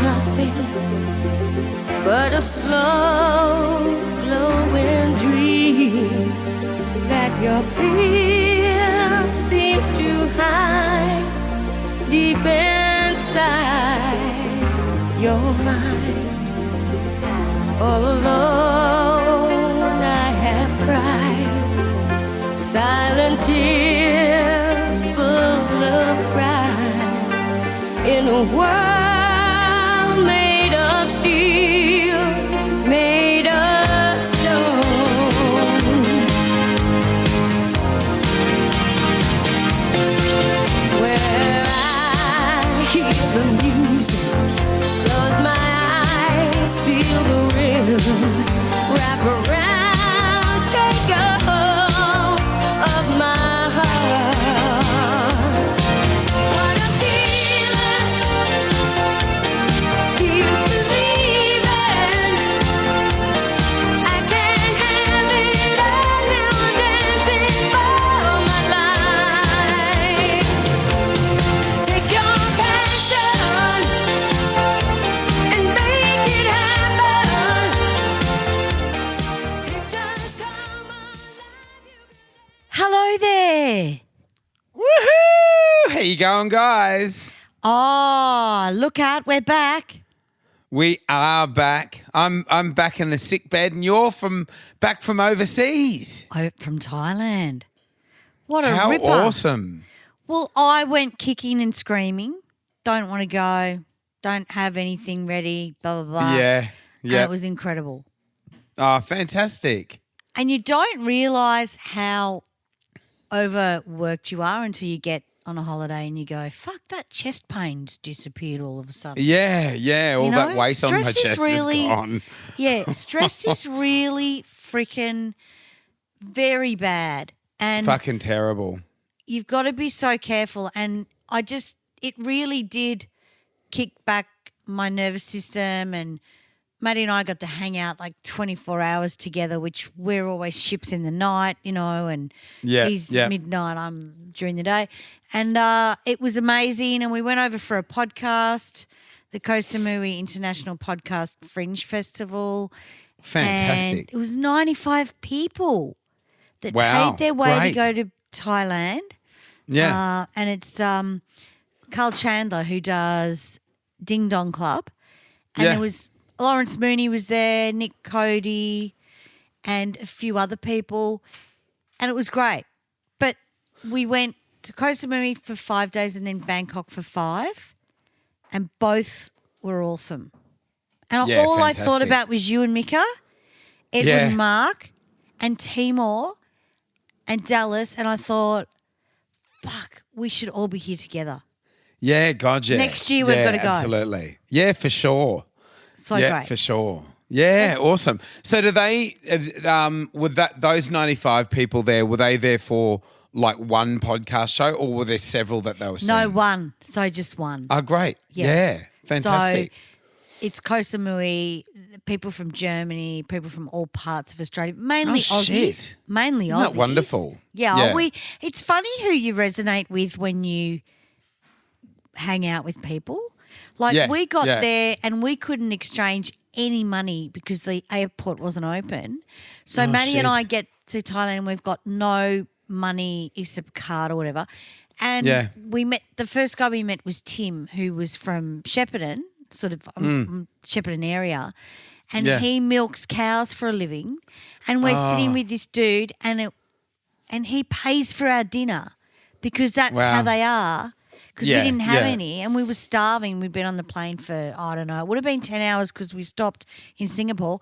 nothing but a slow glowing dream that your fear seems to hide deep inside your mind. All alone I have cried silent tears full of pride in a world made of steel, made of stone. Where I hear the music, close my eyes, feel the rhythm, wrap around, take a hold of my heart. What a feeling, keeps believing. I can't have it all now, I'm dancing for my life. Take your passion and make it happen. It does come alive. Hello there. Woohoo! How you going, guys? Oh, look out, we're back. We are back. I'm back in the sick bed, and you're back from overseas. From Thailand. What a How ripper. awesome! Well, I went kicking and screaming. Don't want to go. Don't have anything ready, blah, blah, blah. Yeah, And yeah. it was incredible. Oh, fantastic! And you don't realise how overworked you are until you get on a holiday and you go, fuck, that chest pain's disappeared all of a sudden. Yeah. All that weight on my stress is chest really- is gone. Yeah, stress is really freaking very bad. And Fucking terrible. you've got to be so careful. And it really did kick back my nervous system. And Maddie and I got to hang out like 24 hours together, which we're always ships in the night, and Yeah, he's yeah. midnight, I'm during the day. And it was amazing. And we went over for a podcast, the Koh Samui International Podcast Fringe Festival. Fantastic. And it was 95 people that Wow, paid their way great. to go to Thailand. Yeah. And it's Carl Chandler who does Ding Dong Club. And Yeah. there was Lawrence Mooney was there, Nick Cody, and a few other people. And it was great. But we went to Koh Samui for 5 days and then Bangkok for 5. And both were awesome. And Yeah, all I thought fantastic. about was you and Mika, Edwin Yeah. Mark, and Timor and Dallas. And I thought, fuck, we should all be here together. Yeah, God, yeah. Next year we've gotta go. Absolutely. Yeah, for sure. So yeah, great. for sure. Yeah, awesome. So do they, those 95 people there, were they there for like one podcast show or were there several that they were seeing? No, one. So just one. Oh, great. Yeah. Yeah. Fantastic. So it's Koh Samui, people from Germany, people from all parts of Australia, mainly Oh, Aussies. shit. Mainly Isn't Aussies. that wonderful? Yeah, Yeah. It's funny who you resonate with when you hang out with people. Like Yeah, we got yeah. there and we couldn't exchange any money because the airport wasn't open. So Oh, Maddie shit. and I get to Thailand and we've got no money except card or whatever. And Yeah. the first guy we met was Tim, who was from Shepparton, sort of Shepparton area. And Yeah. he milks cows for a living. And we're sitting with this dude and he pays for our dinner because that's Wow. how they are. Because Yeah, we didn't have yeah. any and we were starving. We'd been on the plane for, I don't know, it would have been 10 hours because we stopped in Singapore.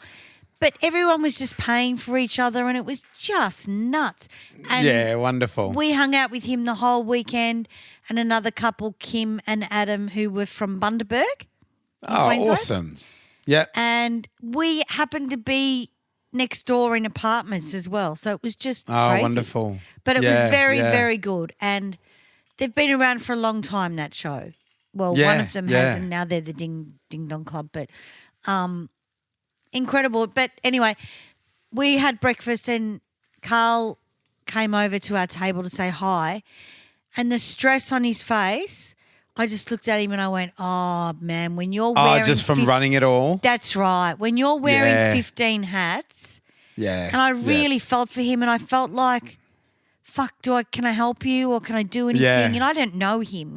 But everyone was just paying for each other and it was just nuts. And Yeah, wonderful. we hung out with him the whole weekend and another couple, Kim and Adam, who were from Bundaberg. Oh, Queensland. awesome. Yeah. And we happened to be next door in apartments as well. So it was just Oh, crazy. wonderful. But it Yeah, was very, yeah. very good. And they've been around for a long time, that show. Well, Yeah, one of them yeah. has, and now they're the Ding Dong Club. But incredible. But anyway, we had breakfast and Carl came over to our table to say hi. And the stress on his face I just looked at him and I went, oh, man, when you're Oh, wearing... just from running it all? That's right. When you're wearing Yeah. 15 hats, Yeah. and I really felt for him and I felt like, fuck, can I help you or can I do anything? Yeah. And I don't know him,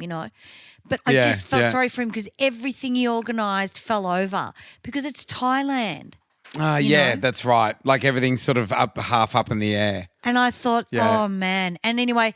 But I Yeah, just felt yeah. sorry for him because everything he organised fell over because it's Thailand. Yeah, know? that's right. Like everything's sort of half up in the air. And I thought, Yeah. oh, man. And anyway,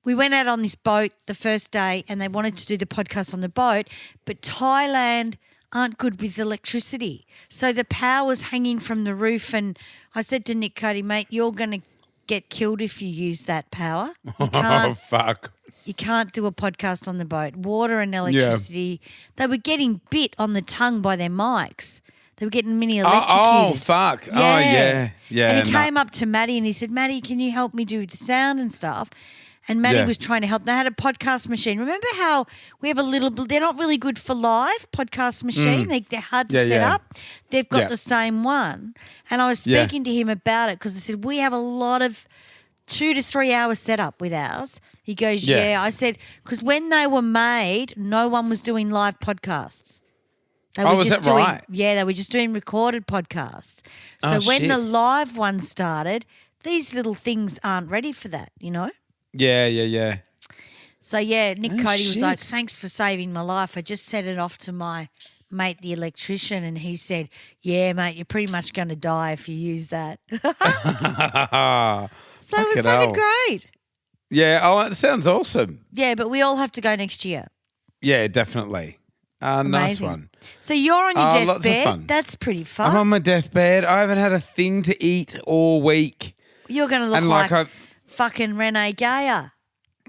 we went out on this boat the first day and they wanted to do the podcast on the boat, but Thailand aren't good with electricity. So the power's hanging from the roof. And I said to Nick Cody, mate, you're going to get killed if you use that power. Oh, fuck. You can't do a podcast on the boat. Water and electricity. They were getting bit on the tongue by their mics. They were getting mini electrocuted. Oh, fuck. Oh, yeah. Yeah. And he no. came up to Maddie and he said, Maddie, can you help me do the sound and stuff? And Maddie Yeah. was trying to help. They had a podcast machine. Remember how we have they're not really good for live podcast machine. They're hard to Mm. Yeah, set yeah. up. They've got Yeah. the same one. And I was Yeah. speaking to him about it because I said, we have a lot of 2 to 3 hour setup with ours. He goes, Yeah. yeah. I said, because when they were made, no one was doing live podcasts. They Oh, is that doing, right? Yeah, they were just doing recorded podcasts. So Oh, when the shit. live one started, these little things aren't ready for that, Yeah, yeah, yeah. So, yeah, Nick Oh, Cody was like, shit. thanks for saving my life. I just set it off to my mate, the electrician, and he said, yeah, mate, you're pretty much going to die if you use that. So it was Fucking fucking hell. great. Yeah, oh, it sounds awesome. Yeah, but we all have to go next year. Yeah, definitely. Nice Amazing. one. So you're on your Oh, lots of deathbed. fun. That's pretty fun. I'm on my deathbed. I haven't had a thing to eat all week. You're going to look And like like fucking Renee Gayer.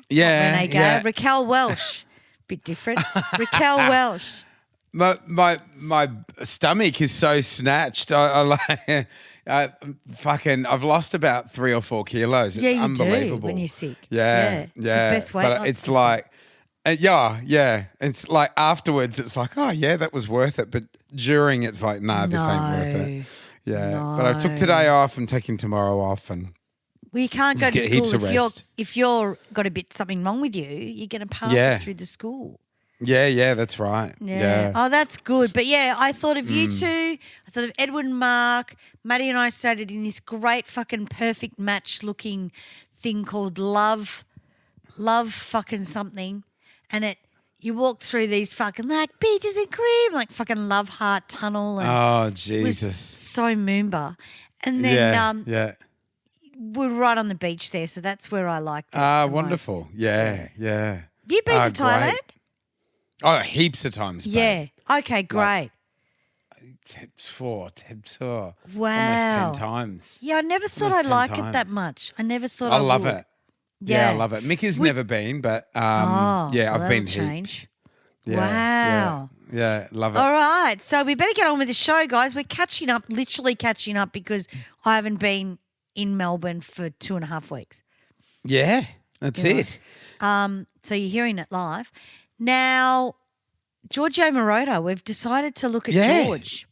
Yeah, Renee Gayer. yeah. Raquel Welsh. Bit different. Raquel Welsh. My stomach is so snatched. I like I've lost about 3 or 4 kilos. It's Yeah, you do unbelievable when you're sick. Yeah, Yeah, it's the best weight But loss it's system. like, yeah. It's like afterwards, it's like, oh yeah, that was worth it. But during, it's like, nah, this ain't worth it. Yeah, but I took today off. I'm taking tomorrow off, and Well, you can't go Just to get heaps school of if rest. you're got a bit something wrong with you. You're going to pass Yeah. it through the school. yeah, that's right. Yeah. Oh, that's good. But yeah, I thought of you two. I thought of Edward and Mark. Maddie and I started in this great fucking perfect match looking thing called Love fucking something. And you walk through these fucking like peaches and cream, like fucking Love Heart Tunnel. And Oh it was Jesus. so Moomba. And then Yeah. we're right on the beach there. So that's where I liked it. Ah, the wonderful. most. Yeah. You been Ah, to Thailand? great. Oh, heaps of times. babe. Yeah. Okay, great. Four, Wow. almost 10 times. Yeah, I never thought Almost I'd 10 like it that times. much. I never thought I I love would. it. Yeah, I Yeah. love it. Mickey's never been, but yeah, well, I've been that'll heaps. change. Yeah, Wow. Yeah, love it. All right. So we better get on with the show, guys. We're catching up, literally catching up because I haven't been in Melbourne for 2.5 weeks. Yeah, that's You know. it. So you're hearing it live. Now, Giorgio Moroder, we've decided to look at Yeah. George.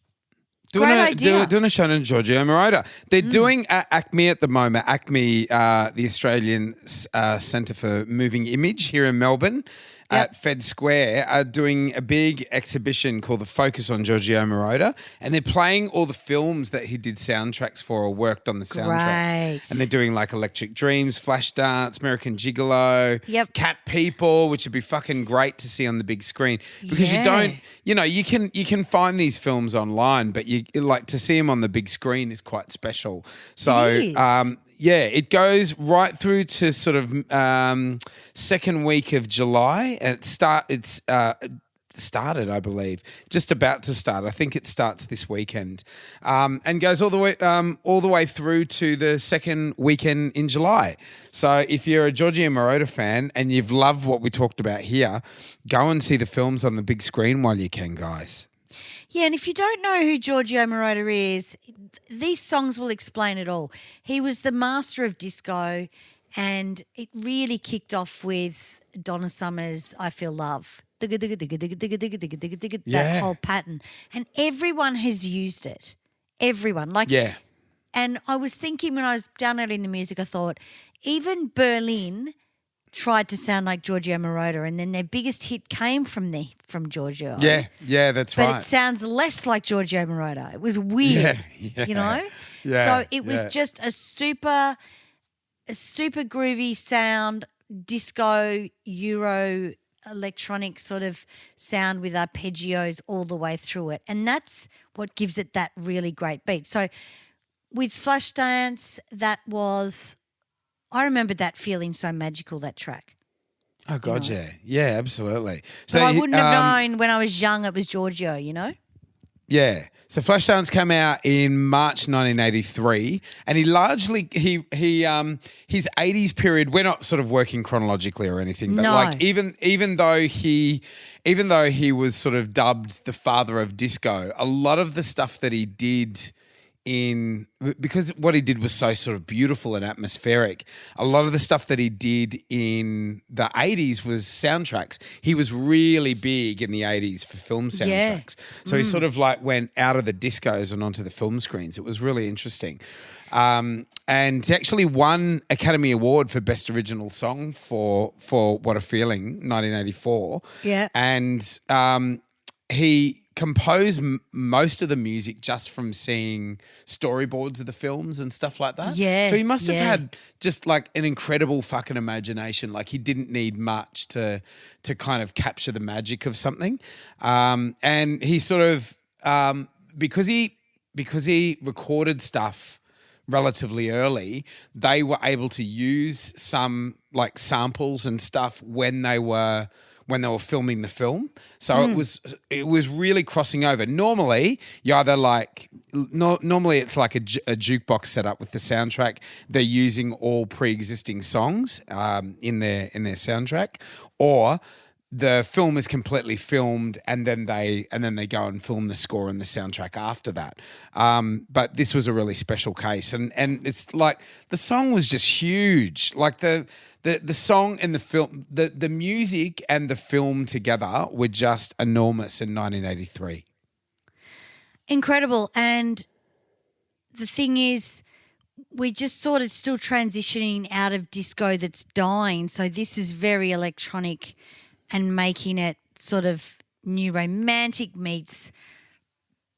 Doing Great a, idea. doing a show on Giorgio Moroder. They're doing ACME at the moment. ACME, the Australian Centre for Moving Image here in Melbourne at Fed Square, are doing a big exhibition called The Focus on Giorgio Moroder. And they're playing all the films that he did soundtracks for or worked on the soundtracks. Great. And they're doing like Electric Dreams, Flashdance, American Gigolo, Yep. Cat People, which would be fucking great to see on the big screen. Because you Yeah. don't, you can find these films online, but you like to see them on the big screen is quite special. So, It is. yeah, it goes right through to sort of second week of July, and it's started, I believe, just about to start. I think it starts this weekend, and goes all the way through to the second weekend in July. So if you're a Giorgio Moroder fan and you've loved what we talked about here, go and see the films on the big screen while you can, guys. Yeah, and if you don't know who Giorgio Moroder is, these songs will explain it all. He was the master of disco, and it really kicked off with Donna Summer's I Feel Love. Yeah. That whole pattern. And everyone has used it. Everyone. Yeah. And I was thinking when I was down there in the music, I thought, even Berlin tried to sound like Giorgio Moroder, and then their biggest hit came from Giorgio. Yeah, that's But right. it sounds less like Giorgio Moroder. It was weird, Yeah. you know? Yeah, So it was yeah. just a super groovy sound, disco, Euro, electronic sort of sound with arpeggios all the way through it. And that's what gives it that really great beat. So with Flashdance, I remember that feeling so magical, that track. Oh, God, yeah, absolutely. So I wouldn't have known when I was young it was Giorgio, you know? Yeah. So Flashdance came out in March 1983, and he largely his 80s period. We're not sort of working chronologically or anything, but No. like even though he was sort of dubbed the father of disco, a lot of the stuff that he did because what he did was so sort of beautiful and atmospheric. A lot of the stuff that he did in the 80s was soundtracks. He was really big in the 80s for film soundtracks. So he sort of like went out of the discos and onto the film screens. It was really interesting. And he actually won Academy Award for Best Original Song for What a Feeling, 1984. Yeah. And he composed most of the music just from seeing storyboards of the films and stuff like that. Yeah, So he must have yeah. had just like an incredible fucking imagination. Like he didn't need much to kind of capture the magic of something. And he sort of because he recorded stuff relatively early, they were able to use some like samples and stuff when they were filming the film. So it was really crossing over. Normally, you either normally it's like a jukebox setup with the soundtrack. They're using all pre-existing songs in their soundtrack, or the film is completely filmed and then they go and film the score and the soundtrack after that. But this was a really special case, and it's like the song was just huge. Like the song and the film, the music and the film together were just enormous in 1983. Incredible. And the thing is, we're just sort of still transitioning out of disco that's dying. So this is very electronic and making it sort of new romantic meets,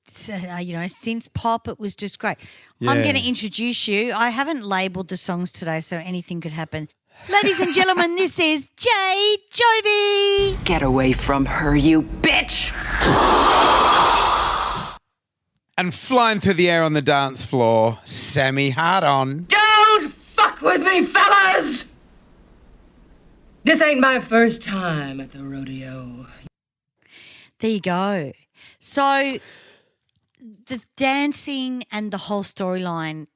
synth pop. It was just great. I'm going to introduce you. I haven't labelled the songs today, so anything could happen. Ladies and gentlemen, this is Jay Jovi. Get away from her, you bitch! And flying through the air on the dance floor, Sammy Hardon. Don't fuck with me, fellas! This ain't my first time at the rodeo. There you go. So the dancing and the whole storyline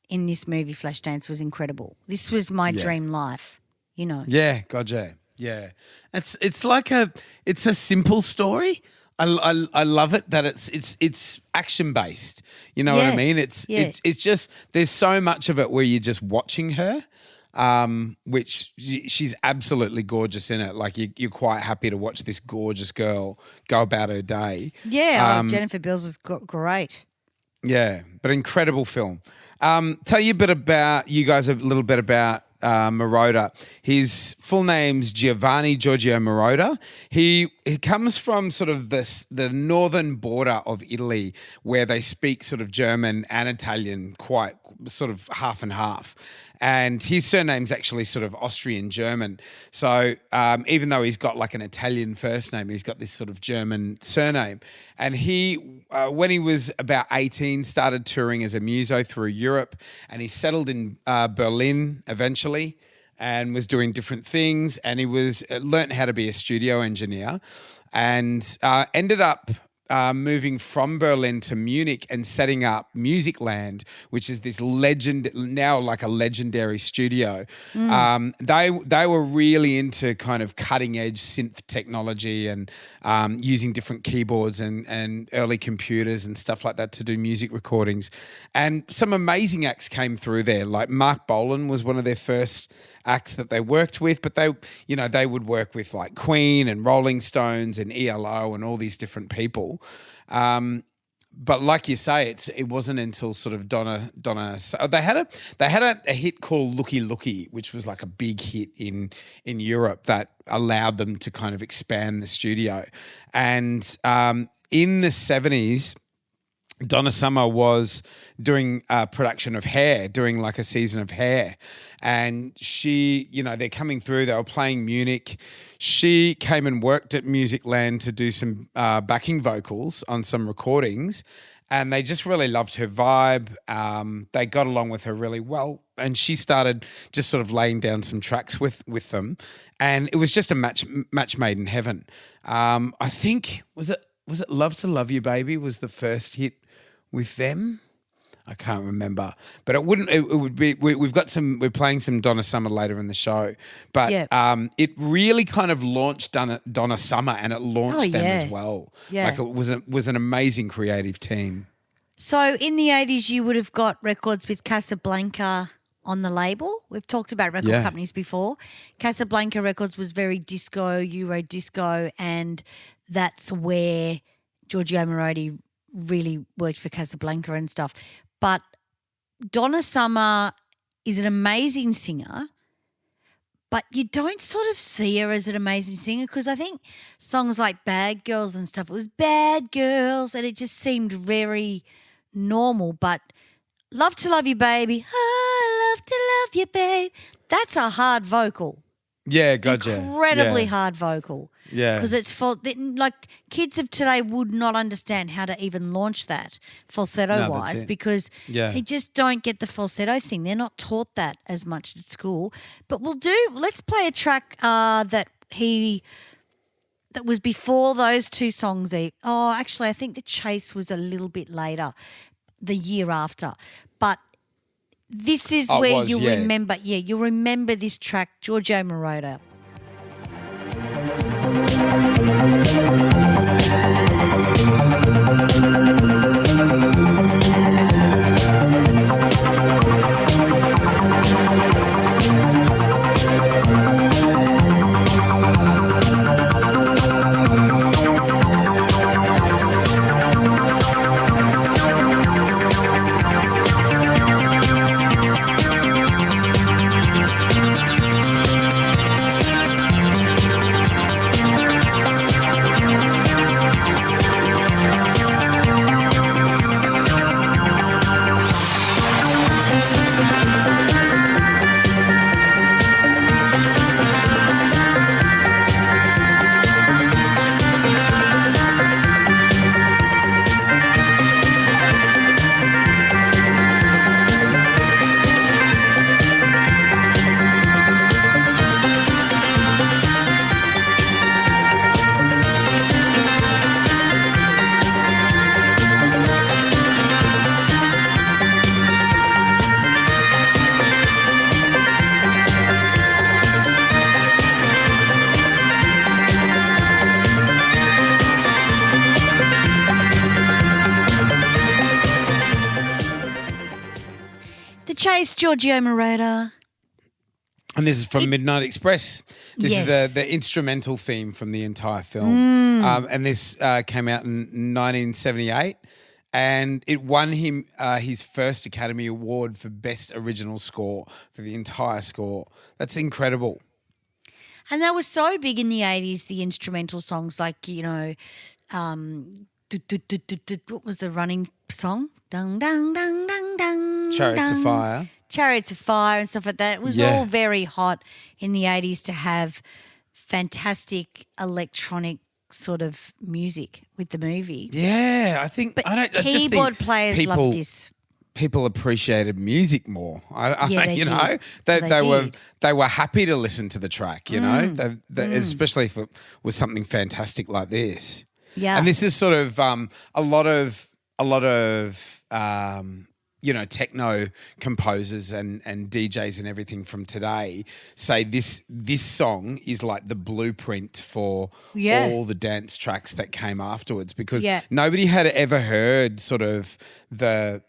in this movie, Flashdance, was incredible. This was my dream life, you know. Yeah, gotcha. Yeah, it's like it's a simple story. I love it that it's action based. You know what I mean? It's just there's so much of it where you're just watching her, which she's absolutely gorgeous in it. Like you're quite happy to watch this gorgeous girl go about her day. Yeah, Jennifer Beals was great. Yeah, but incredible film. Tell you guys a little bit about Moroder. His full name's Giorgio Moroder. He comes from sort of the northern border of Italy, where they speak sort of German and Italian quite sort of half and half. And his surname's actually sort of Austrian German. So even though he's got like an Italian first name, he's got this sort of German surname. And he, when he was about 18, started touring as a muso through Europe, and he settled in Berlin eventually and was doing different things. And he learnt how to be a studio engineer, and ended up moving from Berlin to Munich and setting up Musicland, which is this now like a legendary studio. They were really into kind of cutting edge synth technology and using different keyboards and early computers and stuff like that to do music recordings. And some amazing acts came through there. Like Mark Bolan was one of their first acts that they worked with, but they would work with like Queen and Rolling Stones and ELO and all these different people. but like you say, it wasn't until sort of Donna. They had a hit called Looky Looky, which was like a big hit in Europe that allowed them to kind of expand the studio. And in the 70s, Donna Summer was doing a production of Hair, doing like a season of Hair. And she, they're coming through, they were playing Munich. She came and worked at Musicland to do some backing vocals on some recordings. And they just really loved her vibe. They got along with her really well. And she started just sort of laying down some tracks with them. And it was just a match made in heaven. I think, was it Love to Love You Baby was the first hit with them? I can't remember, but it would be. We're playing some Donna Summer later in the show, but it really kind of launched Donna Summer, and it launched them as well. Yeah. Like it was an amazing creative team. So in the 80s, you would have got records with Casablanca on the label. We've talked about record companies before. Casablanca Records was very disco, Euro disco, and that's where Giorgio Moroder really worked for Casablanca and stuff. But Donna Summer is an amazing singer, but you don't sort of see her as an amazing singer because I think songs like Bad Girls and stuff, it was Bad Girls and it just seemed very normal. But Love to Love You Baby, I love to love you, babe, that's a hard vocal. Yeah, gotcha. Incredibly hard vocal. Yeah. Because it's like kids of today would not understand how to even launch that falsetto-wise because they just don't get the falsetto thing. They're not taught that as much at school. But let's play a track that was before those two songs. Actually, I think The Chase was a little bit later, the year after. But this is where you'll remember this track, Giorgio Moroder. Chase, Giorgio Moroder. And this is from Midnight Express. This is the instrumental theme from the entire film. And this came out in 1978. And it won him his first Academy Award for Best Original Score for the entire score. That's incredible. And they were so big in the 80s, the instrumental songs like, what was the running song? Dung, dung, dung, dung, dung. Chariots of Fire. Chariots of Fire and stuff like that. It was all very hot in the 80s to have fantastic electronic sort of music with the movie. Yeah, I think... But I just keyboard think players love this. People appreciated music more. They did. They were happy to listen to the track, you know, especially if it was something fantastic like this. Yeah. And this is sort of a lot of techno composers and DJs and everything from today say this song is like the blueprint for all the dance tracks that came afterwards because nobody had ever heard sort of the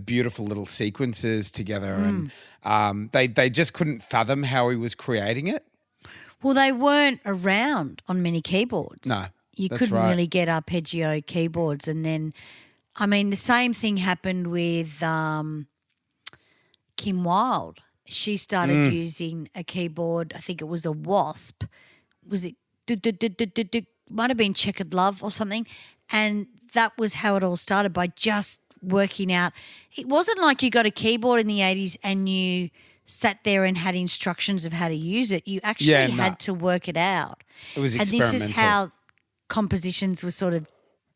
beautiful little sequences together and they just couldn't fathom how he was creating it. Well, they weren't around on many keyboards. No. You That's couldn't right. really get arpeggio keyboards. And then, I mean, the same thing happened with Kim Wilde. She started using a keyboard. I think it was a Wasp. Was it? Might have been Checkered Love or something. And that was how it all started, by just working out. It wasn't like you got a keyboard in the 80s and you sat there and had instructions of how to use it. You actually Yeah, no. had to work it out. It was And experimental. this is how compositions were sort of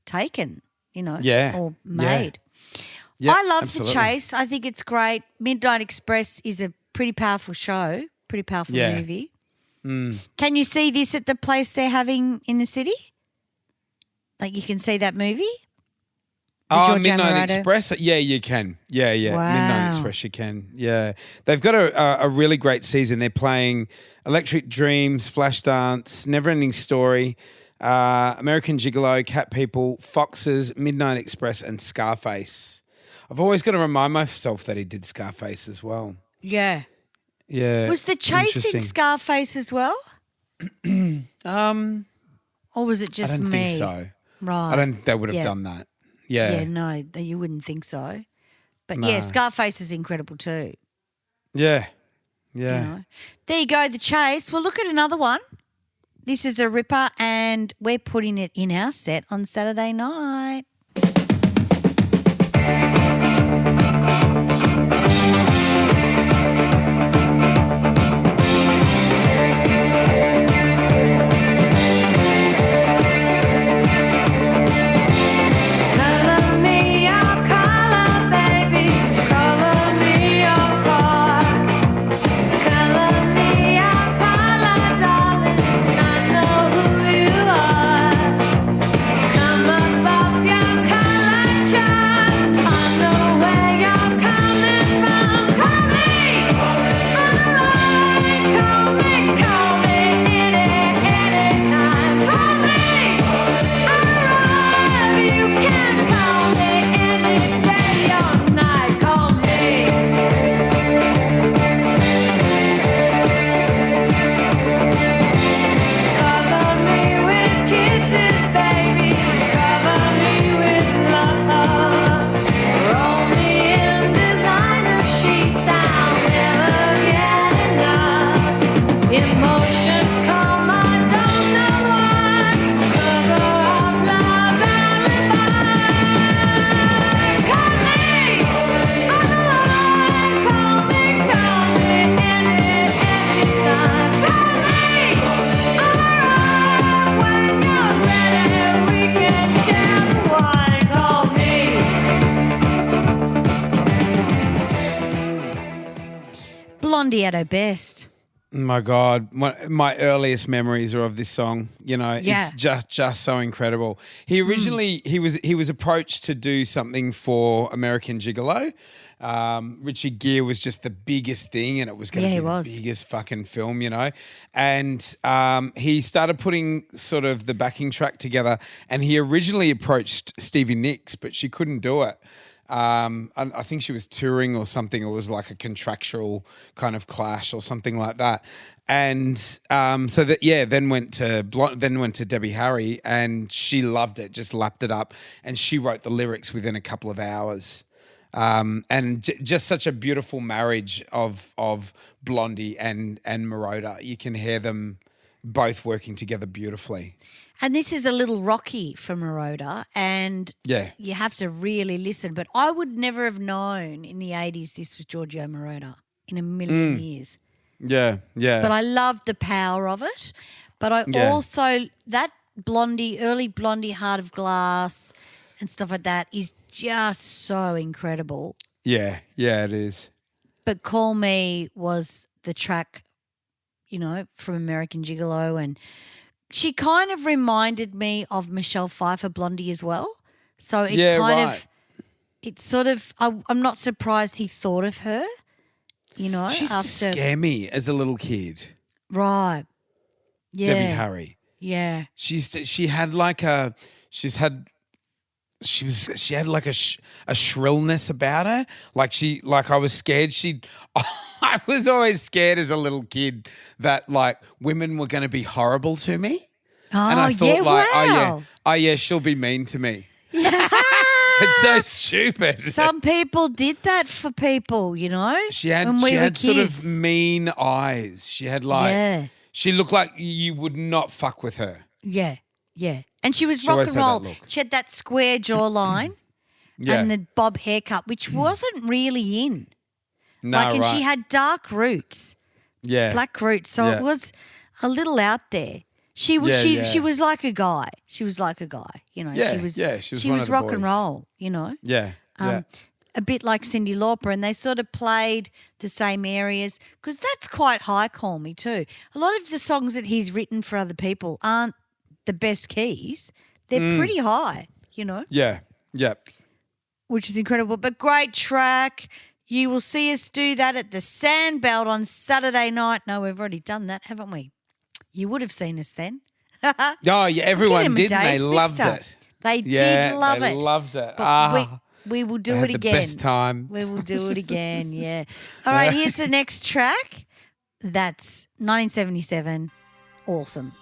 taken, Yeah. or Yeah. made. Yeah, I love absolutely. The Chase. I think it's great. Midnight Express is a pretty powerful show, pretty powerful Yeah. movie. Can you see this at the place they're having in the city? Like you can see that movie? The Oh, Giorgio Midnight Moroder? Express? Yeah, you can. Yeah. Wow. Midnight Express, you can. Yeah. They've got a really great season. They're playing Electric Dreams, Flashdance, Neverending Story, American Gigolo, Cat People, Foxes, Midnight Express, and Scarface. I've always got to remind myself that he did Scarface as well. Yeah. Yeah. Was The Chase in interesting. Scarface as well? Or was it I just don't me? think so. Right. I don't think they would have Yeah. done that. Yeah. Yeah, no, you wouldn't think so. But yeah, No. Scarface is incredible too. Yeah. you Yeah. know. There you go, The Chase. Well, look at another one. This is a ripper, and we're putting it in our set on Saturday night. Color me your color, baby. Color me your car. Color me your color, darling. I know who you are. Come above your color chart. I know where you're coming from. Call me on the line. Call me anytime. Call me on you can call me any day or night. Call me. Cover me with kisses, baby. Cover me with love. Roll me in designer sheets. I'll never get enough. Emotions come, I don't know why. Cover up love alibi. Call me on the line. Call me anytime. Call me alright when you're ready. We can share the wine. Call me. Blondie at her best. My God, my earliest memories are of this song. Yeah. It's just so incredible. He originally he was approached to do something for American Gigolo. Richard Gere was just the biggest thing, and it was going Yeah, to he be was. the biggest fucking film, And he started putting sort of the backing track together, and he originally approached Stevie Nicks, but she couldn't do it. I think she was touring or something. It was like a contractual kind of clash or something like that. And then went to Debbie Harry, and she loved it, just lapped it up, and she wrote the lyrics within a couple of hours. Just such a beautiful marriage of Blondie and Moroder. You can hear them both working together beautifully. And this is a little rocky for Moroder, and Yeah. you have to really listen. But I would never have known in the 80s this was Giorgio Moroder in a million years. Yeah, yeah. But I loved the power of it. But I Yeah. also, that Blondie, early Blondie, Heart of Glass and stuff like that is just so incredible. yeah, it is. But Call Me was the track, from American Gigolo, and she kind of reminded me of Michelle Pfeiffer, Blondie, as well. So it it's sort of, I'm not surprised he thought of her, She used to after. scare me as a little kid. Right. Yeah. Debbie Harry. Yeah. She had like a shrillness about her. Like I was scared I was always scared as a little kid that like women were going to be horrible to me. And I Oh, thought yeah, like, wow. oh yeah, she'll be mean to me. It's so stupid. Some people did that for people, you know. She had when we she were had sort of kids. mean eyes. She had like Yeah. she looked like you would not fuck with her. Yeah, yeah. And she was She rock always and had that roll. look. She had that square jawline Yeah. and the bob haircut, which wasn't really in. No, And right. she had dark roots, yeah. black roots, so Yeah. it was a little out there. She was Yeah, she yeah. was like a guy. She was like a guy, you know. Yeah, she was yeah, she was one of the rock and boys. roll, you know. Yeah. Yeah. A bit like Cyndi Lauper, and they sort of played the same areas because that's quite high call me too. A lot of the songs that he's written for other people aren't the best keys. They're pretty high, you know, Yeah. Yeah. which is incredible. But great track. You will see us do that at the Sandbelt on Saturday night. No, we've already done that, haven't we? You would have seen us then. Oh yeah, everyone Get did. him, And they Dave's loved mixed up. it. They Yeah, did love they it. loved it. But we will do I it had the again. best time. We will do it again, yeah. All right, here's the next track. That's 1977. Awesome.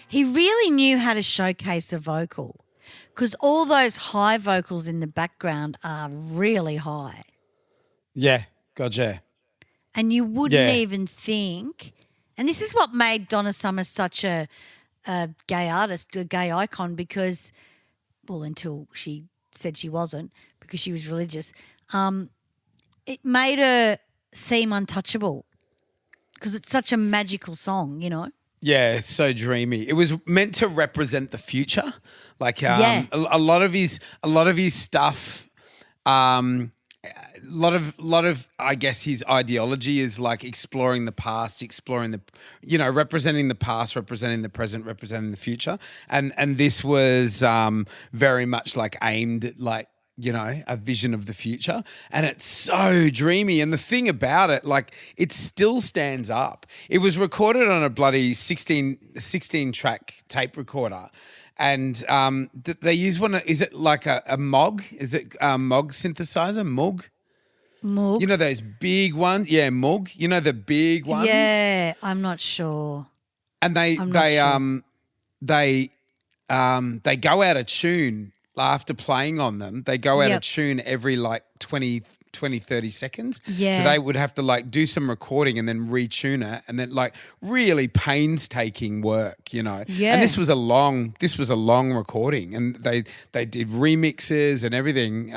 He really knew how to showcase a vocal because all those high vocals in the background are really high. Yeah. Gotcha. And you wouldn't Yeah. even think, and this is what made Donna Summer such a gay artist, a gay icon, because, well, until she said she wasn't, because she was religious, it made her seem untouchable because it's such a magical song, you know? Yeah, it's so dreamy. It was meant to represent the future. Like Yeah. a lot of his stuff, a lot of I guess his ideology is like exploring the past, exploring representing the past, representing the present, representing the future. And this was very much like aimed at like, a vision of the future. And it's so dreamy. And the thing about it, like, it still stands up. It was recorded on a bloody 16 track tape recorder. And they use one, is it like a Moog? Is it a Moog synthesizer? Moog? Moog. You know those big ones? Yeah, Moog. You know the big ones? Yeah, I'm not sure. And they go out of tune after playing on them. They go out of Yep. tune every like 20, 30 seconds. Yeah. So they would have to like do some recording and then retune it, and then like really painstaking work, Yeah. And this was a long recording, and they did remixes and everything.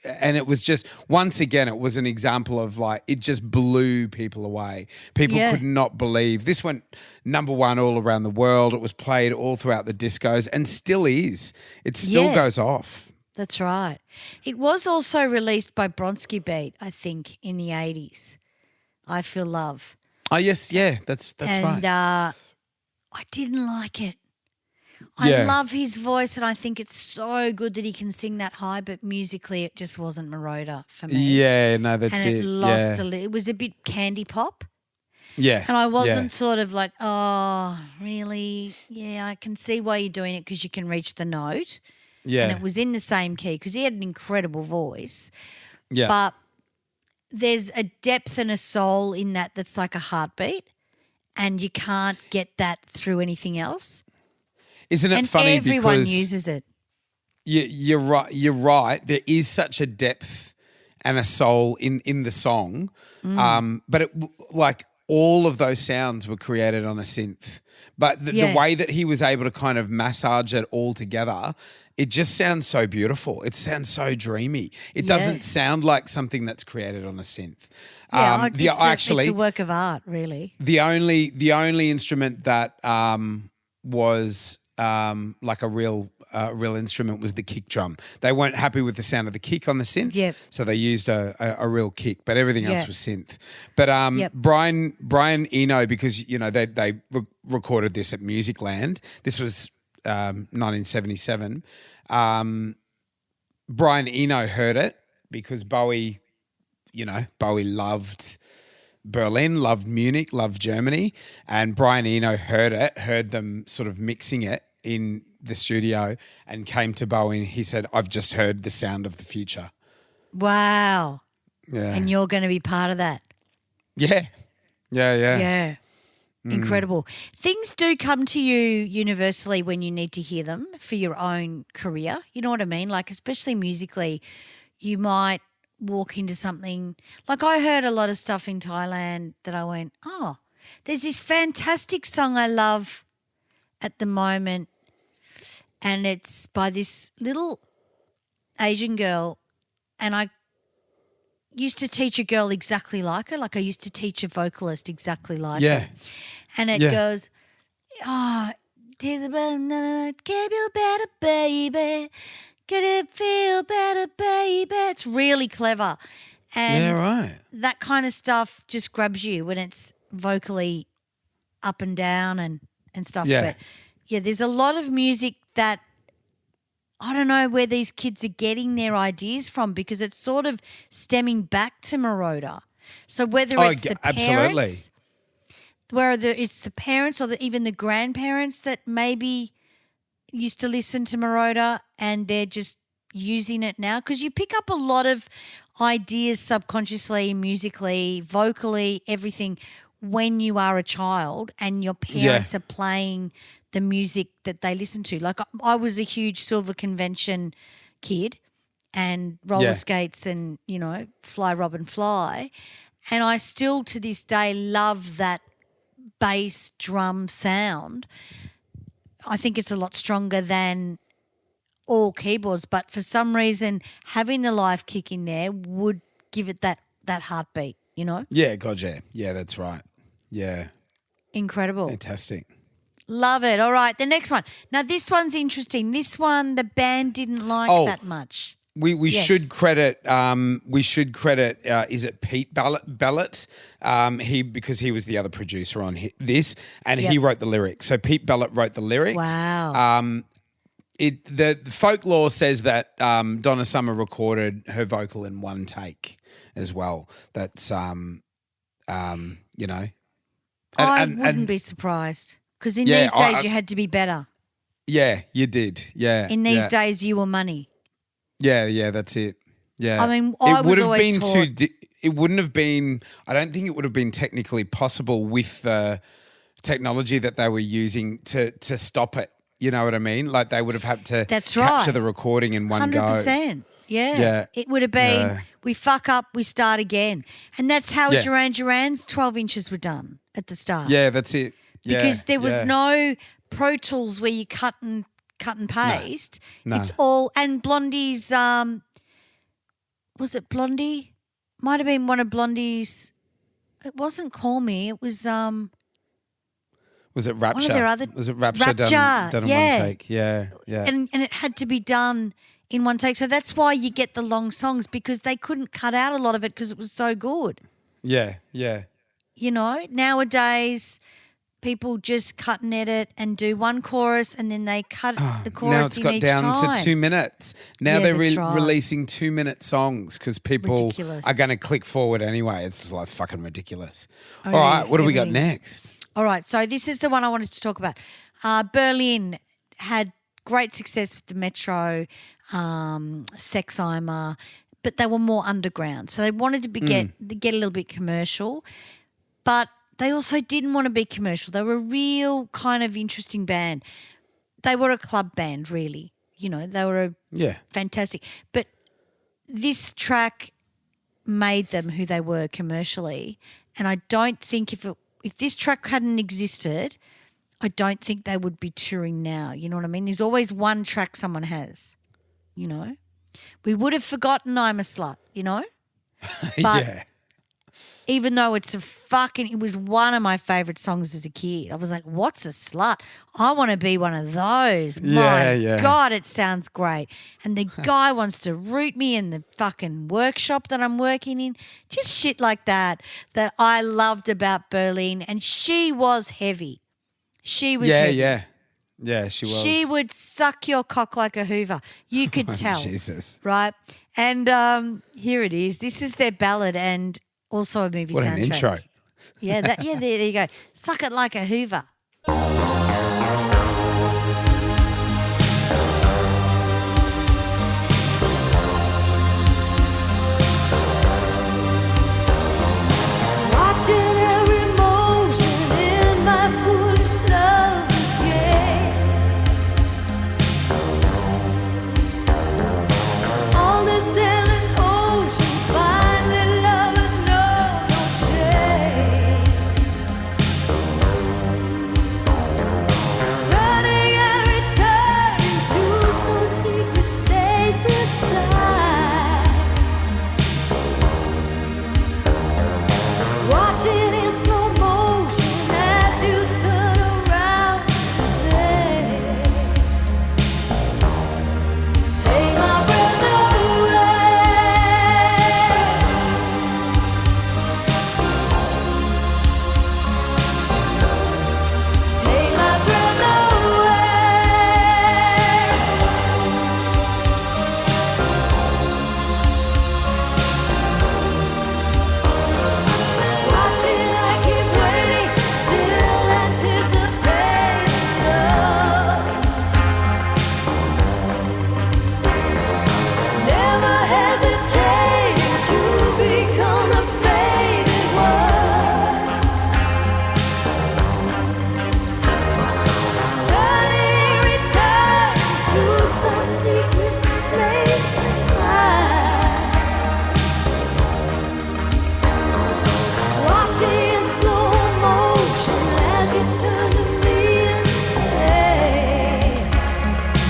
And it was just, once again, it was an example of like, it just blew people away. People Yeah. could not believe. This went number one all around the world. It was played all throughout the discos and still is. It still Yeah. goes off. That's right. It was also released by Bronski Beat, I think, in the 80s. I Feel Love. Oh, yes, yeah, that's and right. I didn't like it. I Yeah. love his voice and I think it's so good that he can sing that high, but musically it just wasn't Moroder for me. Yeah, no, that's and it. it lost yeah. it was a bit candy pop. Yeah. And I wasn't sort of like, oh, really? Yeah, I can see why you're doing it because you can reach the note. Yeah. And it was in the same key because he had an incredible voice. Yeah. But there's a depth and a soul in that that's like a heartbeat, and you can't get that through anything else. Isn't it And funny everyone because uses it. you're right. You're right. There is such a depth and a soul in the song, but like all of those sounds were created on a synth. But the way that he was able to kind of massage it all together, it just sounds so beautiful. It sounds so dreamy. It doesn't sound like something that's created on a synth. Yeah, it's actually, a work of art, really. the only instrument that was like a real instrument was the kick drum. They weren't happy with the sound of the kick on the synth, so they used a real kick, but everything else was synth. But Brian Eno, because they recorded this at Musicland. This was 1977. Brian Eno heard it because Bowie loved Berlin, loved Munich, loved Germany, and Brian Eno heard them sort of mixing it in the studio and came to Bowie and he said, I've just heard the sound of the future. Wow. Yeah. And you're going to be part of that. Yeah. Yeah. Incredible. Things do come to you universally when you need to hear them for your own career. You know what I mean? Like, especially musically, you might walk into something. Like, I heard a lot of stuff in Thailand that I went, oh, there's this fantastic song I love at the moment, and it's by this little Asian girl, and I used to teach a girl exactly like her. Like, I used to teach a vocalist exactly like her. And it goes, oh, there's a get you better, baby. Get it feel better, baby. It's really clever. And that kind of stuff just grabs you when it's vocally up and down and stuff. Yeah. But, yeah, there's a lot of music that I don't know where these kids are getting their ideas from because it's sort of stemming back to Moroder. So whether it's the parents, whether it's the parents or even the grandparents that maybe used to listen to Moroder and they're just using it now, because you pick up a lot of ideas subconsciously, musically, vocally, everything when you are a child and your parents are playing the music that they listen to. Like, I was a huge Silver Convention kid and roller skates and, Fly Robin Fly. And I still to this day love that bass drum sound. I think it's a lot stronger than all keyboards, but for some reason having the live kick in there would give it that heartbeat, Yeah, God, yeah. Yeah, that's right. Yeah. Incredible. Fantastic. Love it. All right, the next one. Now, this one's interesting. This one the band didn't like that much. We should credit is it Pete Ballett? Because he was the other producer on this and he wrote the lyrics. So Pete Ballett wrote the lyrics. Wow. The folklore says that Donna Summer recorded her vocal in one take as well. That's I wouldn't be surprised because in these days you had to be better. Yeah, you did. Yeah. In these days you were money. Yeah, that's it. Yeah. I mean, I was always taught. It wouldn't have been, I don't think it would have been technically possible with the technology that they were using to stop it. You know what I mean? Like they would have had to capture the recording in one 100%. go. Yeah. It would have been, we fuck up, we start again. And that's how Duran Duran's 12 inches were done at the start. Yeah, that's it. Yeah, because there was no Pro Tools where you cut and paste. No. It's all, and Blondie's, was it Blondie? Might have been one of Blondie's, it wasn't Call Me, it was Was it Rapture? One of their other, was it Rapture done in one take? Yeah. And it had to be done in one take. So that's why you get the long songs because they couldn't cut out a lot of it because it was so good. Yeah. Nowadays people just cut and edit and do one chorus and then they cut the chorus Now it's in got each down time. to 2 minutes. Now Yeah, they're that's right. releasing 2-minute songs because people Ridiculous. are going to click forward anyway. It's like fucking ridiculous. Oh, All right, what do we got everything. next? All right, so this is the one I wanted to talk about. Berlin had great success with the Metro, Sexheimer, but they were more underground. So they wanted to get a little bit commercial, but they also didn't want to be commercial. They were a real kind of interesting band. They were a club band, really. You know, they were fantastic. But this track made them who they were commercially, and I don't think if this track hadn't existed, I don't think they would be touring now. You know what I mean? There's always one track someone has, you know. We would have forgotten I'm a Slut, you know. But Yeah. even though it was one of my favourite songs as a kid. I was like, what's a slut? I want to be one of those. My Yeah. God, it sounds great. And the guy wants to root me in the fucking workshop that I'm working in. Just shit like that I loved about Berlin. And she was heavy. She was heavy. Yeah, she was. She would suck your cock like a Hoover. You could tell. Jesus. Right? And here it is. This is their ballad and also a movie What soundtrack. an intro. Yeah, there you go. Suck it like a Hoover. Watching every motion in my foolish lover's game. On this endless ocean, finally lovers know no shame. Turning every turn into some secret place inside. Watching in slow motion as you turn around and say, take my breath away. Take my breath Watching, I keep waiting, still anticipating love. Never hesitating to become the faded one. Turning, return to some secret place to hide. Watching in slow motion as you turn to me and say,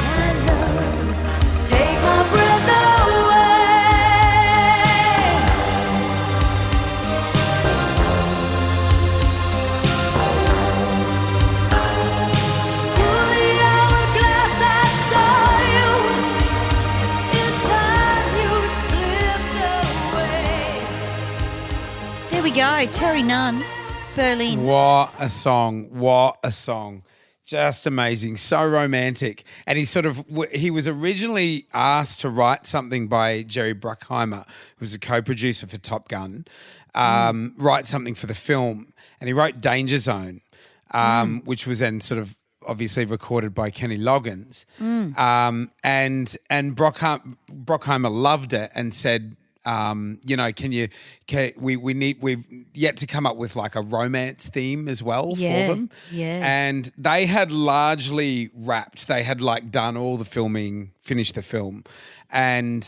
my love, take my breath away. Through the hourglass I saw you, in time you slipped away. There we go. Terry Nunn, Berlin. What a song. What a song. Just amazing. So romantic. And he was originally asked to write something by Jerry Bruckheimer, who was a co-producer for Top Gun, write something for the film. And he wrote Danger Zone, which was then sort of obviously recorded by Kenny Loggins. And Bruckheimer loved it and said, we've yet to come up with like a romance theme as well for them. Yeah. And they had largely wrapped. They had like done all the filming, finished the film. And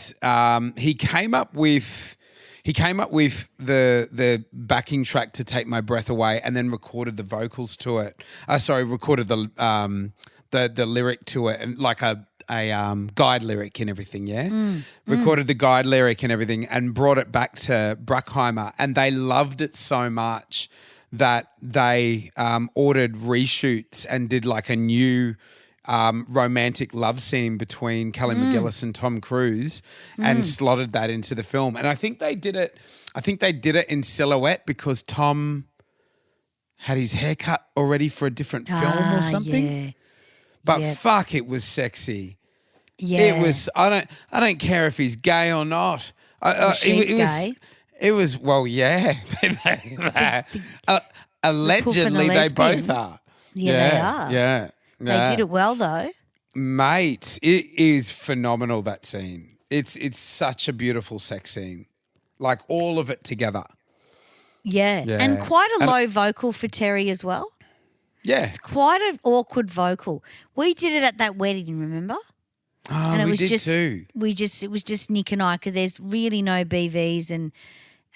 he came up with the backing track to Take My Breath Away and then recorded the vocals to it. Recorded the lyric to it and like a guide lyric and everything, recorded the guide lyric and everything and brought it back to Bruckheimer, and they loved it so much that they ordered reshoots and did like a new romantic love scene between Kelly McGillis and Tom Cruise and slotted that into the film. And I think they did it in silhouette because Tom had his hair cut already for a different film or something. Yeah. But Yep. fuck, it was sexy. Yeah. It was. I don't care if he's gay or not. She's it was. gay. It was. Well, yeah. Allegedly, they both lesbian. are. Yeah, they are. Yeah. They did it well, though. Mate, it is phenomenal, that scene. It's such a beautiful sex scene. Like all of it together. Yeah. Yeah. And quite a low vocal for Terry as well. Yeah. Quite an awkward vocal. We did it at that wedding, remember? Oh, And it we was did just too. it was just Nick and I, because there's really no BVs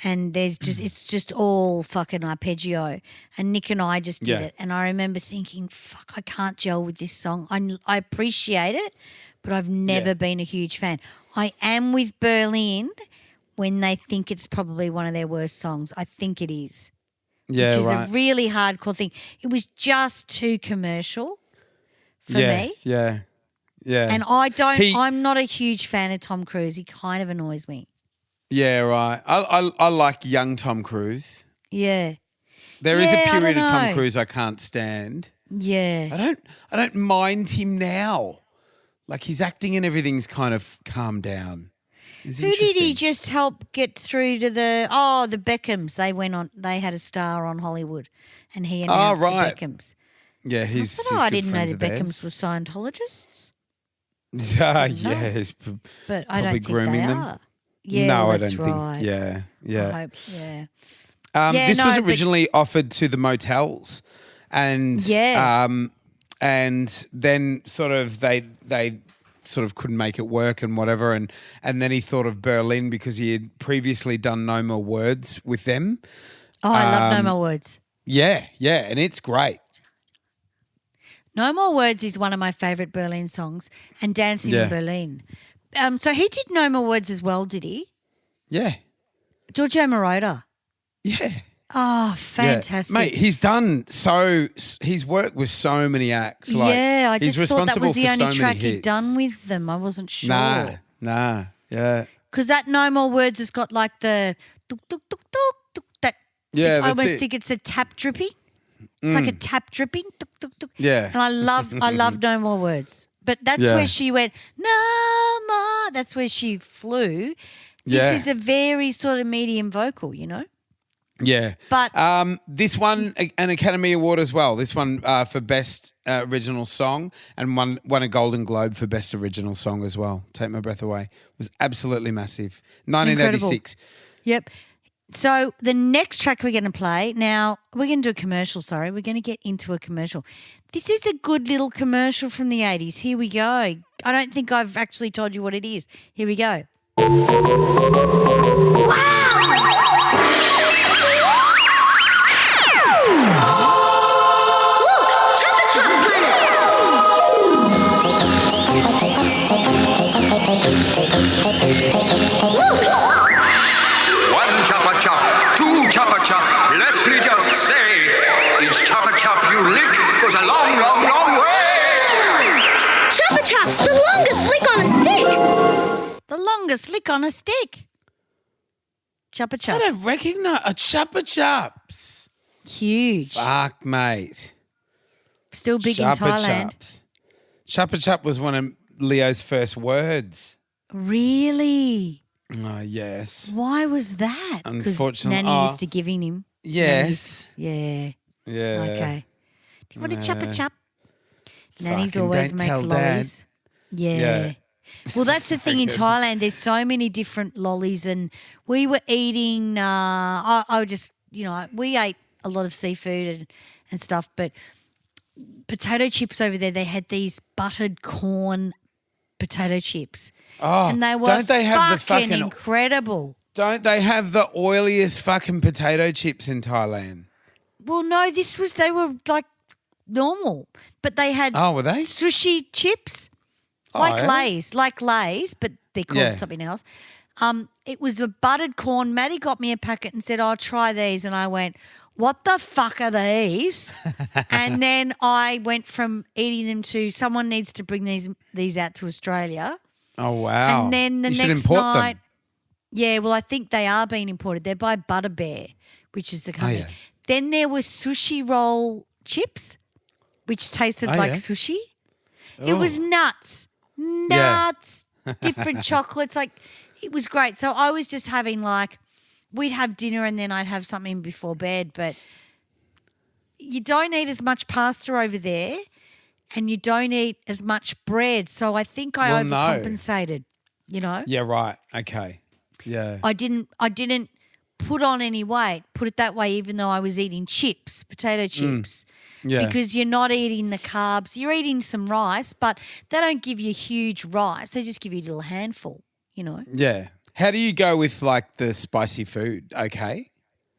and there's just it's just all fucking arpeggio. And Nick and I just did Yeah. it. And I remember thinking, fuck, I can't gel with this song. I appreciate it, but I've never been a huge fan. I am with Berlin when they think it's probably one of their worst songs. I think it is. Yeah, Which is right. a really hardcore thing. It was just too commercial for me. Yeah. Yeah. And I'm not a huge fan of Tom Cruise. He kind of annoys me. Yeah, right. I like young Tom Cruise. Yeah. There is a Yeah, I period don't of Tom know. Cruise I can't stand. Yeah. I don't mind him now. Like his acting and everything's kind of calmed down. It's Who did he interesting. just help get through to the Beckhams? They had a star on Hollywood and he announced right. the Beckhams. Yeah, he's I good didn't know friends the of Beckhams theirs. were Scientologists, Yeah, he's but I Probably don't think grooming they them. are. Yeah, no, well, I that's don't right. think. Yeah, I yeah. hope, yeah. This was no, but- originally offered to the motels, and Yeah. and then sort of they sort of couldn't make it work and whatever, and then he thought of Berlin because he had previously done No More Words with them. Oh, I love No More Words. Yeah, and it's great. No More Words is one of my favourite Berlin songs, and Dancing Yeah. in Berlin. So he did No More Words as well, did he? Yeah, Giorgio Moroder. yeah. Oh, Yeah. fantastic. Mate, he's worked with so many acts. Like, yeah, I he's just thought that responsible was the for so only many track he'd hits. done with them. I wasn't sure. Nah, yeah. Because that No More Words has got like the tuk, tuk, tuk, tuk, tuk, that. Yeah, I that's almost it. think it's a tap dripping. It's like a tap dripping. Tuk, tuk, tuk. Yeah. And I love No More Words. But that's Yeah. where she went, no more. That's where she flew. Yeah. This is a very sort of medium vocal, you know? Yeah. But- this won an Academy Award as well. This one for Best Original Song and won a Golden Globe for Best Original Song as well. Take My Breath Away. It was absolutely massive. 1986. Yep. So the next track we're going to play, now we're going to do a commercial, sorry. We're going to get into a commercial. This is a good little commercial from the 80s. Here we go. I don't think I've actually told you what it is. Here we go. One chopper chop, two chopper chop. Let me just say, each chopper chop you lick goes a long, long, long way. Chopper Chop's the longest lick on a stick. The longest lick on a stick. Chopper I chops. don't recognise a Chuppa Chups. Huge. Fuck, mate. Still big Chuppa in Thailand. Chups. Chuppa Chup was one of Leo's first words. Really? Oh, yes. Why was that? 'Cause Unfortunately- Nanny oh. used to giving him. Yes. Yeah. Yeah. Okay. Do you want a chopper chop? Nanny's Fucking always don't make tell Dad. lollies. Yeah. Yeah. Well, that's the thing in Thailand. There's so many different lollies, and we were eating. I would just, we ate a lot of seafood and stuff, but potato chips over there. They had these buttered corn potato chips, and they were don't they have the fucking- incredible. Don't they have the oiliest fucking potato chips in Thailand? Well, no, they were like normal, but they had Oh, were they? sushi chips. Oh, Like yeah? Lay's, but they're called Yeah. something else. It was a buttered corn. Maddie got me a packet and said, "I'll try these," and I went, "What the fuck are these?" And then I went from eating them to someone needs to bring these out to Australia. Oh, wow. And then the You should next import night, them. Yeah, well, I think they are being imported. They're by Butterbear, which is the company. yeah. Then there was sushi roll chips, which tasted Oh, like yeah. sushi. It was nuts. Yeah. Nuts. Different chocolates. Like, it was great. So I was just having we'd have dinner and then I'd have something before bed. But you don't eat as much pasta over there and you don't eat as much bread. So I think I Well, no. overcompensated, you know. Yeah, right. Okay. Yeah. I didn't put on any weight, put it that way, even though I was eating chips, potato chips. Yeah. Because you're not eating the carbs. You're eating some rice, but they don't give you huge rice. They just give you a little handful, you know. Yeah. How do you go with like the spicy food? Okay.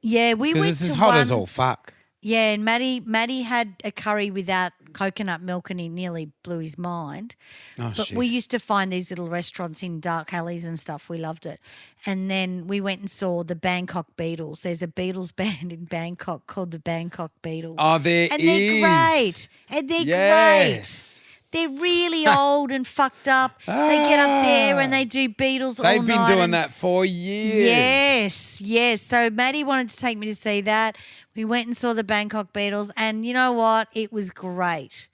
Yeah, we Because went it's as to hot one, as all fuck. Yeah, and Maddie had a curry without coconut milk and he nearly blew his mind. Oh, But shit. we used to find these little restaurants in dark alleys and stuff. We loved it. And then we went and saw the Bangkok Beatles. There's a Beatles band in Bangkok called the Bangkok Beatles. Oh, there and they're great. is. And they're great. Yes. They're really old and fucked up. They get up there and they do Beatles all night. They've been doing and- that for years. Yes, yes. So Maddie wanted to take me to see that. We went and saw the Bangkok Beatles, and you know what? It was great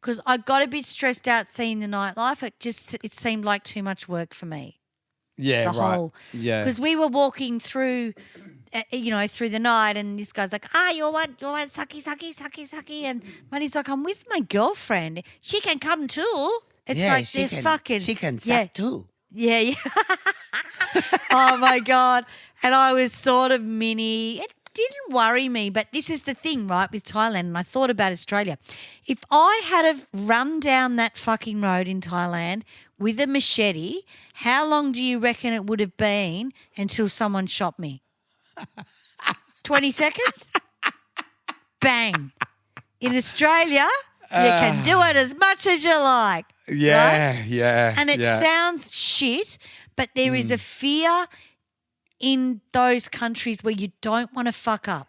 because I got a bit stressed out seeing the nightlife. It seemed like too much work for me. Yeah, The right. whole Yeah. because we were walking through. Through the night, and this guy's like, you want sucky, and Maddie's like, I'm with my girlfriend. She can come too. It's like they're fucking. She can yeah, suck too. yeah, yeah. Oh my God. And I was sort of mini. It didn't worry me, but this is the thing, right, with Thailand, and I thought about Australia. If I had have run down that fucking road in Thailand with a machete, how long do you reckon it would have been until someone shot me? 20 seconds? Bang. In Australia, you can do it as much as you like. Yeah, right? yeah. And it yeah. sounds shit, but there is a fear in those countries where you don't want to fuck up,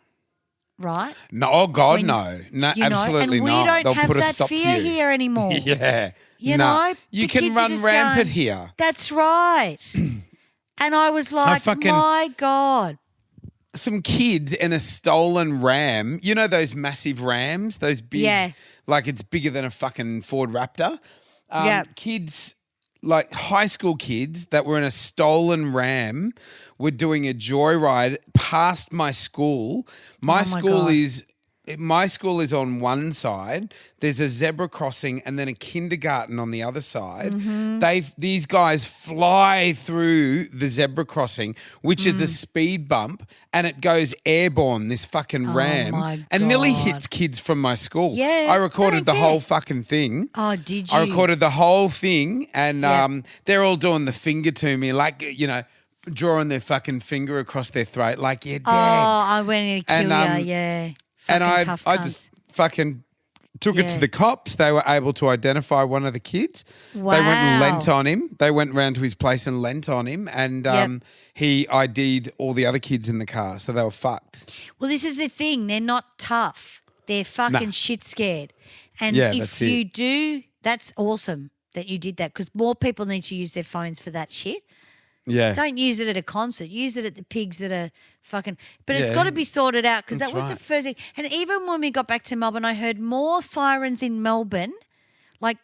right? No, oh God, When- no. No, You know, absolutely and we not. don't They'll have put a that stop fear to you. here anymore. Yeah. You No. know, You the can kids are run just rampant going, here. That's right. And I was like, fucking- my God. Some kids in a stolen Ram. You know those massive Rams? Those big, Yeah. like it's bigger than a fucking Ford Raptor. Yeah. Kids, like high school kids that were in a stolen Ram were doing a joyride past my school. My my school God. is on one side. There's a zebra crossing and then a kindergarten on the other side. Mm-hmm. These guys fly through the zebra crossing, which is a speed bump, and it goes airborne. This fucking ram, Oh my and nearly God. hits kids from my school. Yeah, I they recorded don't the whole care. fucking thing. Oh, did you? I recorded the whole thing, and Yeah. they're all doing the finger to me, like drawing their fucking finger across their throat, like you're dead. Oh, I went in to kill And, you, yeah. and Fucking I tough I cunts. just fucking took it to Yeah. the cops. They were able to identify one of the kids. They went and Wow. lent on him. They went round to his place and lent on him, and Yep. he ID'd all the other kids in the car, so they were fucked. Well, this is the thing. They're not tough. They're fucking shit scared. And Yeah, if that's you it. do, that's awesome that you did that because more people need to use their phones for that shit. Yeah. Don't use it at a concert. Use it at the pigs that are fucking. But it's Yeah. got to be sorted out because that That's was right. the first thing. And even when we got back to Melbourne, I heard more sirens in Melbourne, like,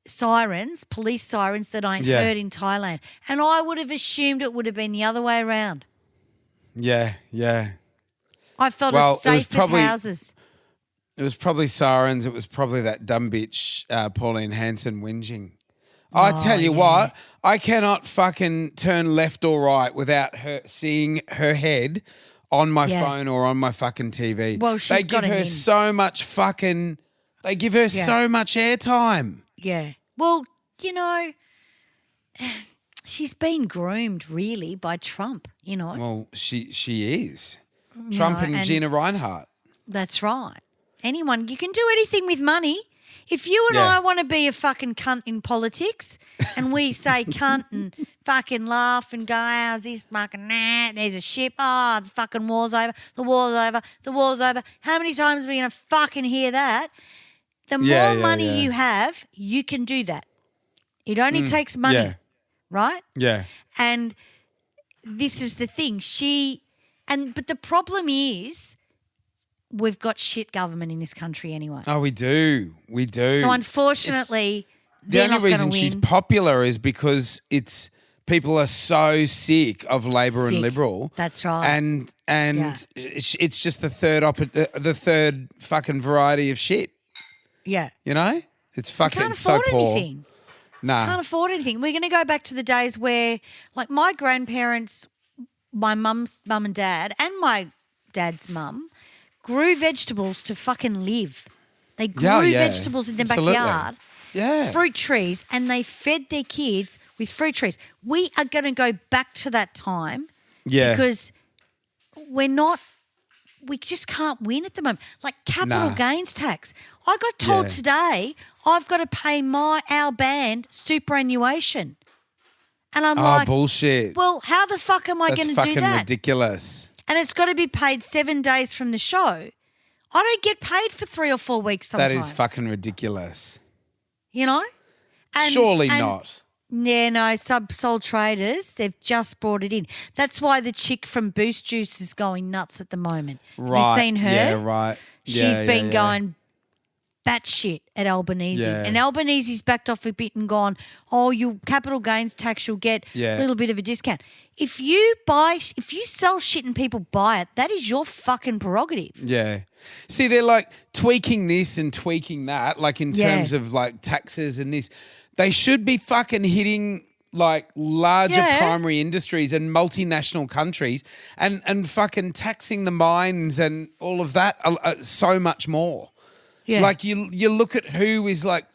sirens, police sirens that I Yeah. heard in Thailand. And I would have assumed it would have been the other way around. Yeah, yeah. I felt Well, as it was safe probably- as houses. It was probably sirens. It was probably that dumb bitch, Pauline Hanson, whinging. I tell you what, I cannot fucking turn left or right without her seeing her head on my Yeah. phone or on my fucking TV. Well, she's they got give an her in. so much fucking. They give her so much airtime. Yeah. Well, she's been groomed really by Trump, Well, she is. Trump know, and and- Gina Reinhardt. That's right. Anyone, you can do anything with money. If you and Yeah. I want to be a fucking cunt in politics and we say cunt and fucking laugh and go, how's this fucking, there's a ship, the fucking war's over, the war's over, the war's over. How many times are we going to fucking hear that? The more Yeah, yeah, money yeah. you have, you can do that. It only takes money, yeah. right? Yeah. And this is the thing. But the problem is we've got shit government in this country anyway. Oh, we do. We do. So unfortunately, the they're only not going to reason win. she's popular is because people are so sick of Labor and Sick. Liberal. That's right. And Yeah. it's just the third fucking variety of shit. Yeah. You know, it's fucking Can't so afford poor. anything. Nah. Can't afford anything. We're going to go back to the days where, like, my grandparents, my mum's mum and dad, and my dad's mum grew vegetables to fucking live. They grew vegetables in their Absolutely. backyard, Yeah. fruit trees, and they fed their kids with fruit trees. We are going to go back to that time because we just can't win at the moment. Like capital gains tax. I got told today I've got to pay our band superannuation. And I'm like, bullshit. well, how the fuck am I That's going to do fucking that? ridiculous. And it's got to be paid 7 days from the show. I don't get paid for 3 or 4 weeks sometimes. That is fucking ridiculous. You know? Surely not. Yeah, no, sole traders, they've just brought it in. That's why the chick from Boost Juice is going nuts at the moment. Right. Have you seen her? Yeah, right. She's been going batshit at Albanese. Yeah. And Albanese's backed off a bit and gone, you capital gains tax, you'll get a little bit of a discount. If you sell shit and people buy it, that is your fucking prerogative. Yeah. See, they're like tweaking this and tweaking that, like in terms of like taxes and this. They should be fucking hitting like larger primary industries and multinational countries and fucking taxing the mines and all of that so much more. Yeah. Like you look at who is like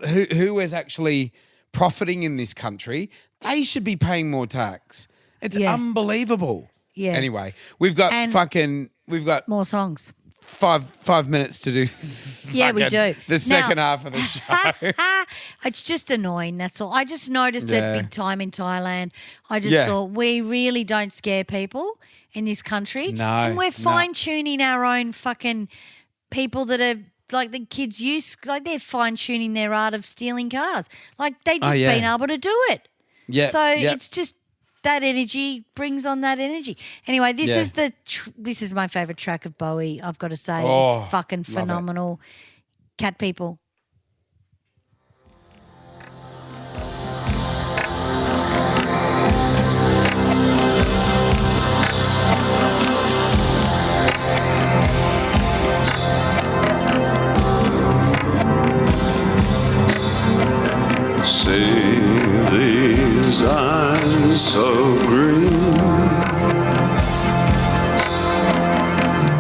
who is actually profiting in this country. They should be paying more tax. It's unbelievable. Yeah. Anyway, we've got more songs. 5 minutes to do. Yeah, we do. The second half of the show. It's just annoying, that's all. I just noticed it big time in Thailand. I just thought we really don't scare people in this country. No. And we're fine-tuning our own fucking people that are like the kids use, like they're fine-tuning their art of stealing cars. Like they just been able to do it. Yeah. So it's just that energy brings on that energy. Anyway, this is this is my favourite track of Bowie, I've got to say. It's fucking phenomenal. Cat People. See these eyes so green,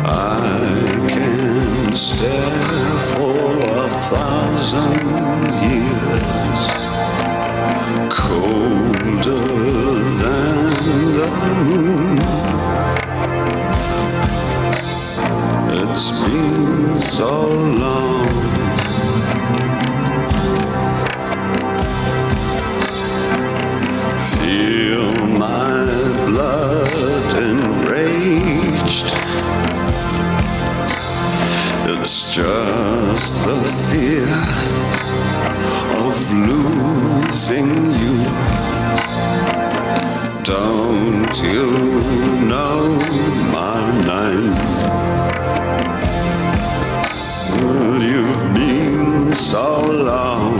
I can stare for 1,000 years, colder than the moon. It's been so long. Feel my blood enraged. It's just the fear of losing you. Don't you know my name? Well, you've been so long.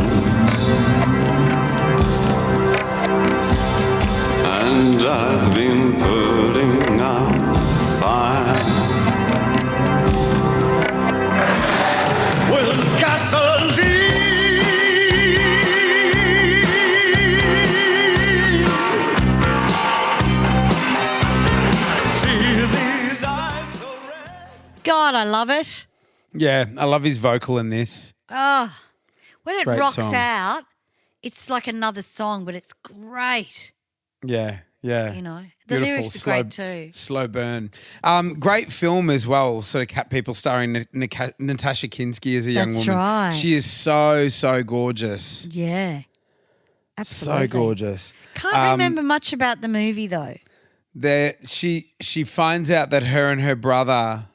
And I've been putting out fire with gasoline. See these eyes so red. God, I love it. Yeah, I love his vocal in this. Oh, when it Great rocks song. out, it's like another song, but it's great. Yeah, yeah. You know, the Beautiful, lyrics are great too. Slow burn. Great film as well, sort of Cat People, starring Natasha Kinski as a young That's woman. right. She is so gorgeous. Yeah. Absolutely. So gorgeous. Can't remember much about the movie though. She finds out that her and her brother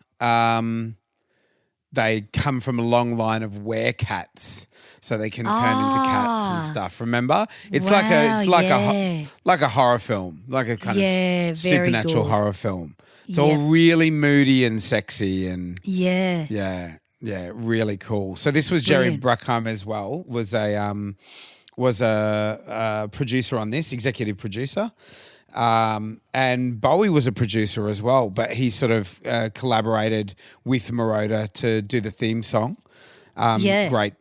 they come from a long line of werecats, so they can turn into cats and stuff. Remember, it's like a horror film, like a kind of supernatural horror film. It's all really moody and sexy and yeah, really cool. So this was Jerry Bruckheimer as well. Was a producer on this, executive producer. And Bowie was a producer as well, but he sort of collaborated with Moroder to do the theme song. Great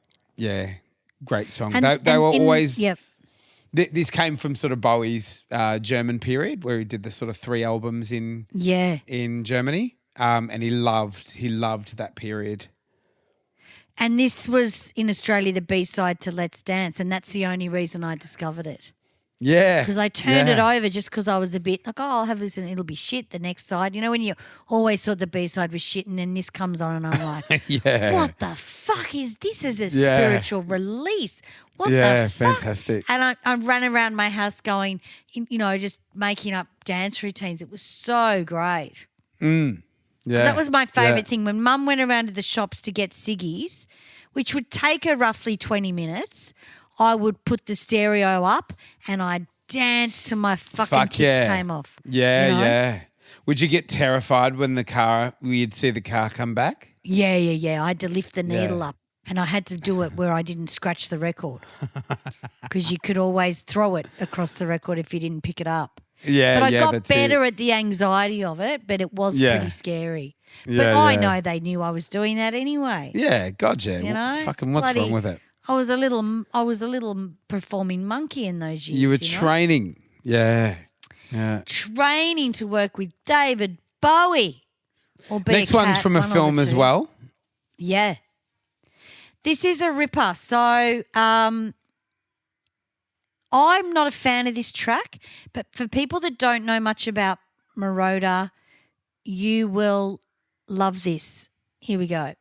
song. And, they were always. Yep. This came from sort of Bowie's German period, where he did the sort of 3 albums in Germany, and he loved that period. And this was in Australia the B-side to Let's Dance, and that's the only reason I discovered it. Yeah. Because I turned it over just because I was a bit like, I'll have this and it'll be shit the next side. You know, when you always thought the B-side was shit and then this comes on and I'm like, what the fuck is this as a spiritual release? What the fuck? Fantastic. And I ran around my house going, you know, just making up dance routines. It was so great. Yeah. That was my favourite thing. When Mum went around to the shops to get ciggies, which would take her roughly 20 minutes, I would put the stereo up and I'd dance till my fucking tits came off. Yeah, you know? yeah. Would you get terrified when you'd see the car come back? Yeah. I had to lift the needle up and I had to do it where I didn't scratch the record because you could always throw it across the record if you didn't pick it up. Yeah, but I got better at the anxiety of it, but it was pretty scary. But I know they knew I was doing that anyway. Yeah, gotcha. You know, fucking what's wrong with it? I was a little performing monkey in those years. You were know? training, training to work with David Bowie. Or be Next one's from a film as well. Yeah, this is a ripper. So I'm not a fan of this track, but for people that don't know much about Moroder, you will love this. Here we go.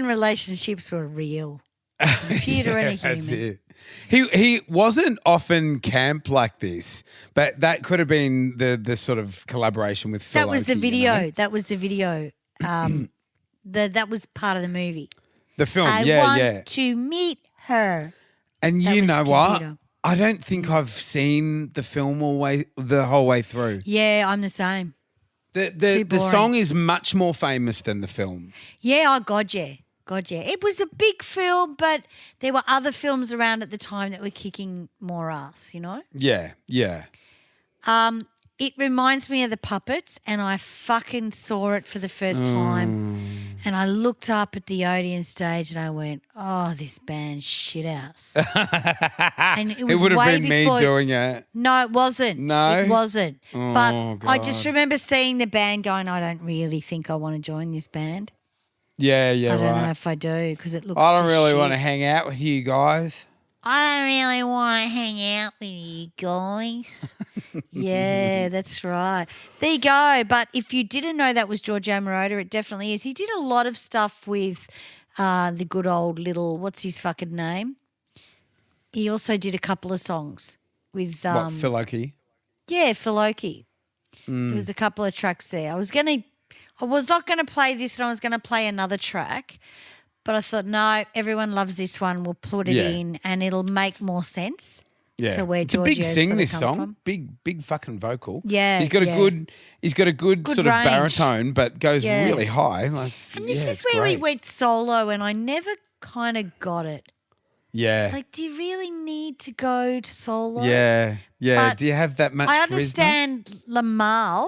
Relationships were real. A computer and a human. That's it. He wasn't often camp like this, but that could have been the sort of collaboration with Phil. That was the Oakey, video. You know? That was the video. That was part of the movie. The film, I want to meet her. And That you was know the what? computer. I don't think I've seen the film the whole way through. Yeah, I'm the same. The song is much more famous than the film. Yeah, God, yeah. It was a big film, but there were other films around at the time that were kicking more ass, you know? Yeah. It reminds me of The Puppets, and I fucking saw it for the first time. And I looked up at the Odeon stage and I went, oh, this band's shit house. And it was It would have way been before, me doing it. No, it wasn't. No? It wasn't. Oh, But I just God. remember seeing the band going, I don't really think I want to join this band. Yeah, I don't know right. if I do because it looks I don't just really shit. want to hang out with you guys. I don't really want to hang out with you guys. Yeah, that's right. There you go. But if you didn't know that was Giorgio Moroder, it definitely is. He did a lot of stuff with the good old little, what's his fucking name? He also did a couple of songs with What, Phil Oakey? yeah, Phil Oakey. There was a couple of tracks there. I was not gonna play this, and I was gonna play another track, but I thought no, everyone loves this one. We'll put it Yeah. in, and it'll make more sense. Yeah, To where it's a big Giorgio's sing. sort of This come song, from. big fucking vocal. Yeah, he's got a yeah. good Good sort range. of baritone, but goes Yeah. really high. Like, And this yeah, is it's where he great. went solo, and I never kind of got it. Yeah, It's like, do you really need to go to solo? yeah. But Do you have that much? I charisma? understand Lamal.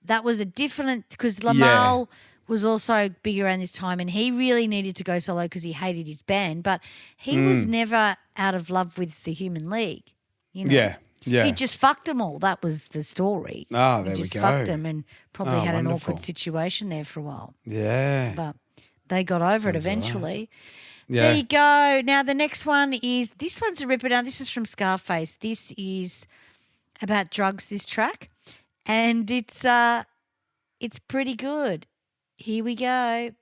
That was a different because Lamal was also big around this time, and he really needed to go solo because he hated his band. But he was never out of love with the Human League. You know? Yeah. He just fucked them all. That was the story. Oh, there he we just go. fucked them and probably Oh, had an wonderful. awkward situation there for a while. Yeah. But they got over it Sounds all right. eventually. Yeah. There you go. Now the next one is this one's a ripper. Now this is from Scarface. This is about drugs. This track, and it's pretty good. Here we go.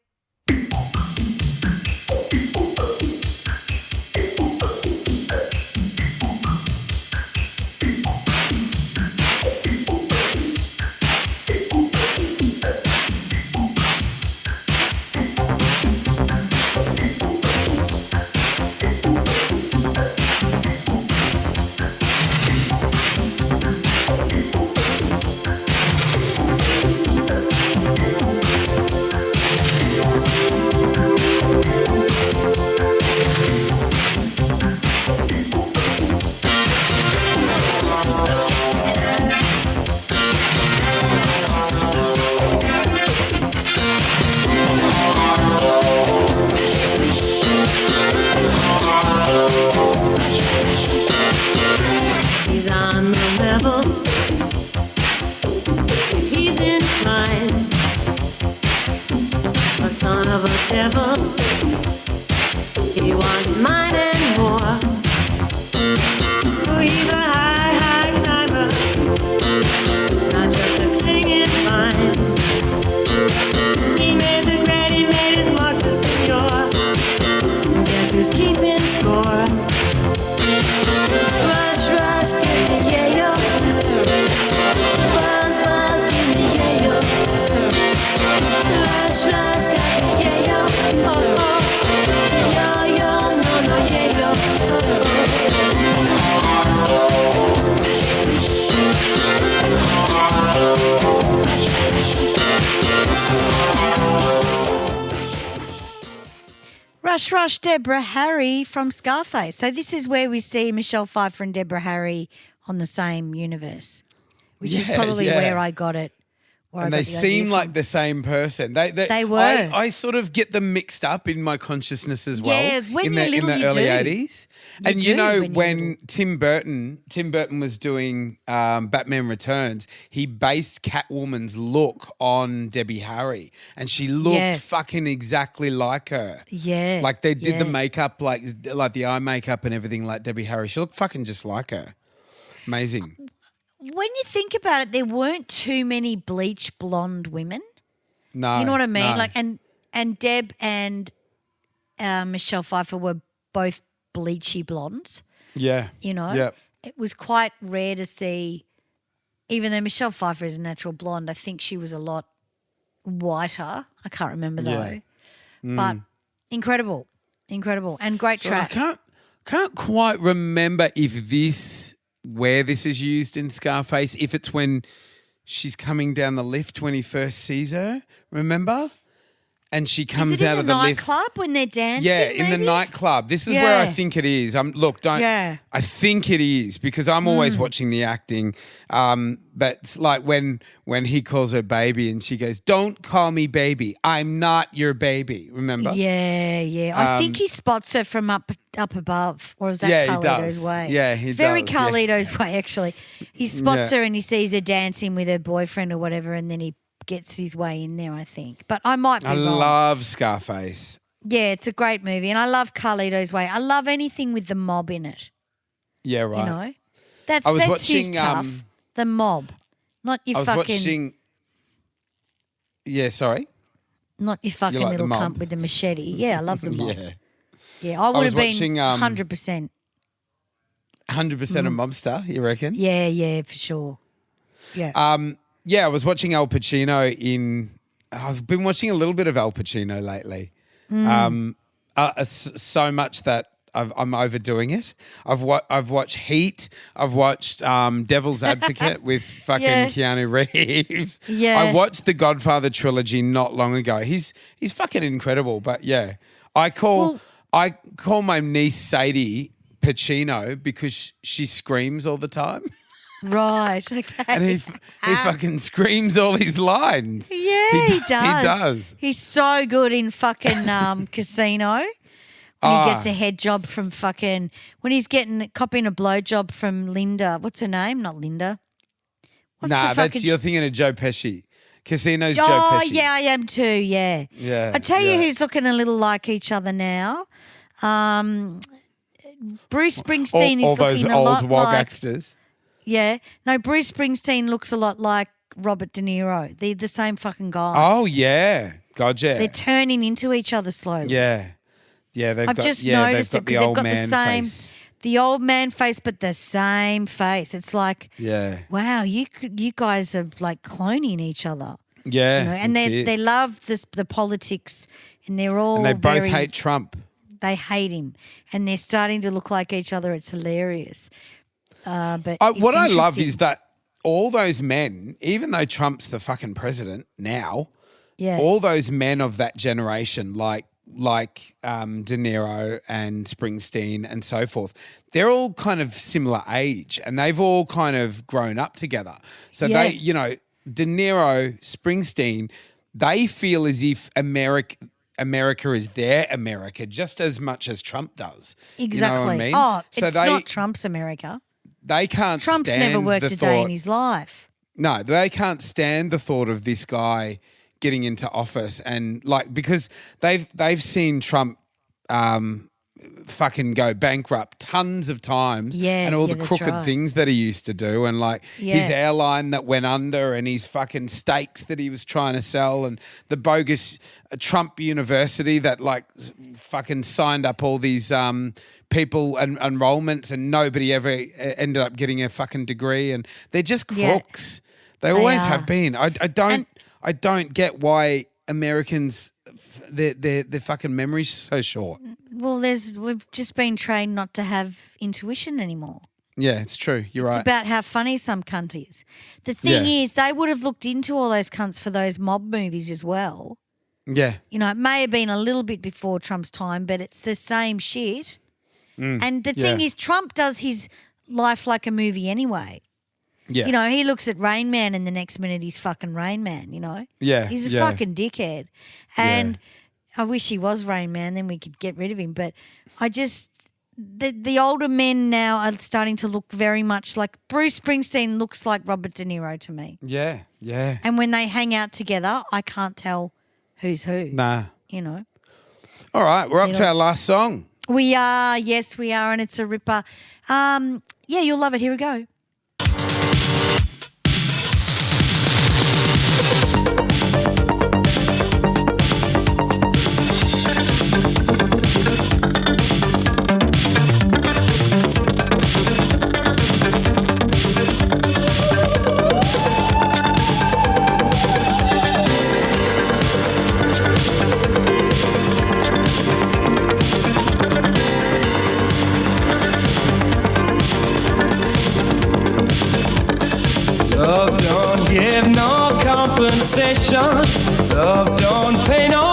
He's on the level. If he's inclined, a son of a devil. He wants mine and more. Oh, he's a high climber, not just a clinging vine. He made the grade, he made his marks a senor. Guess who's keeping score? Rush, rush, get the yayo. Buzz, buzz, give me yayo. Rush, rush, got the yayo. Oh, oh. Yo, yo, no, no, yayo. Rush, Rush, Deborah Harry from Scarface. So this is where we see Michelle Pfeiffer and Deborah Harry on the same universe, which is Yeah, probably yeah. where I got it. where I And got they the idea seem from. like the same person. They were. I sort of get them mixed up in my consciousness as well. Yeah, when in you're the, little, in the you early do. 80s. You And do you know when you're when Tim Burton was doing Batman Returns, he based Catwoman's look on Debbie Harry, and she looked Yeah. fucking exactly like her. Yeah, Like they did the yeah. makeup, like the eye makeup and everything, like Debbie Harry. She looked fucking just like her. Amazing. When you think about it, there weren't too many bleach blonde women. No, You know what I mean? no. Like, and Deb and Michelle Pfeiffer were both bleachy blondes. yeah, You know, yeah. it was quite rare to see. Even though Michelle Pfeiffer is a natural blonde, I think she was a lot whiter. I can't remember though, but incredible, and great So I track. can't quite remember where this is used in Scarface. If it's when she's coming down the lift when he first sees her, remember? and she comes Is it out in of the the lift. nightclub when they're dancing? Yeah, in the maybe? nightclub. This is where I Yeah. think it is. Look, don't. Yeah. I think it is because I'm always watching the acting. But like when he calls her baby and she goes, "Don't call me baby. I'm not your baby." Remember? Yeah, yeah. I think he spots her from up above, or is that Yeah, he Carlito's does. way? Yeah, he It's very does, yeah. Carlito's way, actually. He spots Yeah. her and he sees her dancing with her boyfriend or whatever, and then he gets his way in there, I think. But I might be I wrong. love Scarface. Yeah, it's a great movie, and I love Carlito's way. I love anything with the mob in it. Yeah, right. You know, that's I was his watching, tough. The mob, not your I was fucking, watching. Yeah, sorry. not your fucking like the little mob? cunt with the machete. Yeah, I love the mob. Yeah, Yeah, I would was have been watching, 100%. 100% a mobster. You reckon? Yeah, yeah, for sure. Yeah. Yeah, I was watching Al Pacino in. I've been watching a little bit of Al Pacino lately. So much that I'm overdoing it. I've watched Heat. I've watched Devil's Advocate with fucking Yeah. Keanu Reeves. Yeah. I watched the Godfather trilogy not long ago. He's fucking incredible. But yeah, I call my niece Sadie Pacino because she screams all the time. Right. Okay. And he fucking screams all his lines. Yeah, he does. He does. He's so good in fucking Casino. When he gets a head job from fucking when he's copying a blow job from Linda. What's her name? Not Linda. What's Nah, the that's fucking you're thinking of Joe Pesci. Casino's Joe Oh Pesci. yeah, I am too. Yeah. Yeah, I tell you yeah. who's looking a little like each other now. Bruce Springsteen all is those looking a old lot wog like actors. yeah. No, Bruce Springsteen looks a lot like Robert De Niro. They're the same fucking guy. Oh yeah, God yeah, They're turning into each other slowly. yeah, yeah. They've I've got just yeah, noticed they've it got the because they've old got the man same, face. the old man face, but the same face. It's like, Yeah, wow, you guys are like cloning each other. yeah. You know, and that's they it. they love the politics, and they're all and they both very, hate Trump. They hate him, and they're starting to look like each other. It's hilarious. But it's What I love interesting. is that all those men, even though Trump's the fucking president now, yeah, all those men of that generation, like De Niro and Springsteen and so forth, they're all kind of similar age, and they've all kind of grown up together. So Yeah. they, De Niro, Springsteen, they feel as if America is their America just as much as Trump does. exactly. You know what I mean? Oh, so it's not Trump's America. they can't Trump's stand never worked the a day in thought- his life. No, they can't stand the thought of this guy getting into office and because they've seen Trump fucking go bankrupt tons of times and all the that's crooked right. things that he used to do and his Yeah. airline that went under and his fucking steaks that he was trying to sell and the bogus Trump University that fucking signed up all these people and enrollments and nobody ever ended up getting a fucking degree and they're just Yeah. crooks. They always are. have been. I don't get why Americans their fucking memory's so short. Well, we've just been trained not to have intuition anymore. Yeah, it's true. You're It's right. about how funny some cunt is. The thing Yeah. is, they would have looked into all those cunts for those mob movies as well. Yeah. You know, it may have been a little bit before Trump's time, but it's the same shit. And the thing yeah. is, Trump does his life like a movie anyway. Yeah. You know, he looks at Rain Man and the next minute he's fucking Rain Man, you know? Yeah, He's a yeah. fucking dickhead. And I wish he was Rain Man, then we could get rid of him. But I just, the older men now are starting to look very much like, Bruce Springsteen looks like Robert De Niro to me. Yeah. Yeah. And when they hang out together, I can't tell who's who, Nah. you know? All right, we're up to know- our last song. We are, yes, we are, and it's a ripper. Yeah, you'll love it. Here we go. Love don't give no compensation. Love don't pay no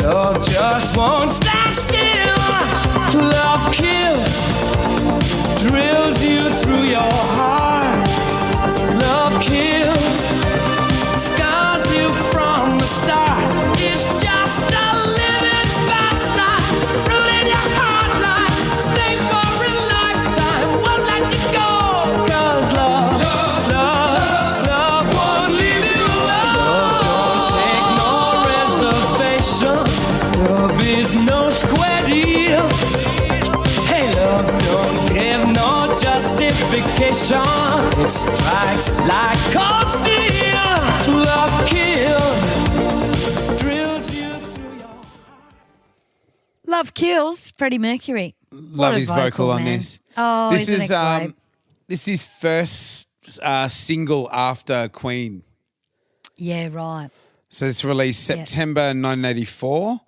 Love just won't stand still. Love kills, drills you through your heart. Love kills, scars you from the start. It's just a living bastard, ruling your heart like stay for a lifetime. Won't let you go, 'cause love won't leave you alone. Love don't take no reservation. Love is no square deal. Hey, love don't give no justification. It strikes like cold steel. Love kills, drills you through your Love Kills, Freddie Mercury. Love his vocal on man. this. Oh, This isn't is it great? this is first single after Queen. Yeah, right. So it's released September 1984.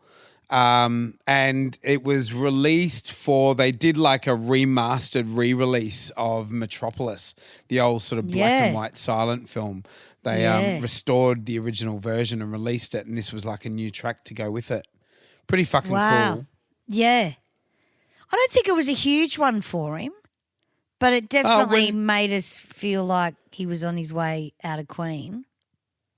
And it was released they did like a remastered re-release of Metropolis, the old sort of black and white silent film. They restored the original version and released it, and this was like a new track to go with it. Pretty fucking cool. Yeah. I don't think it was a huge one for him, but it definitely made us feel like he was on his way out of Queen.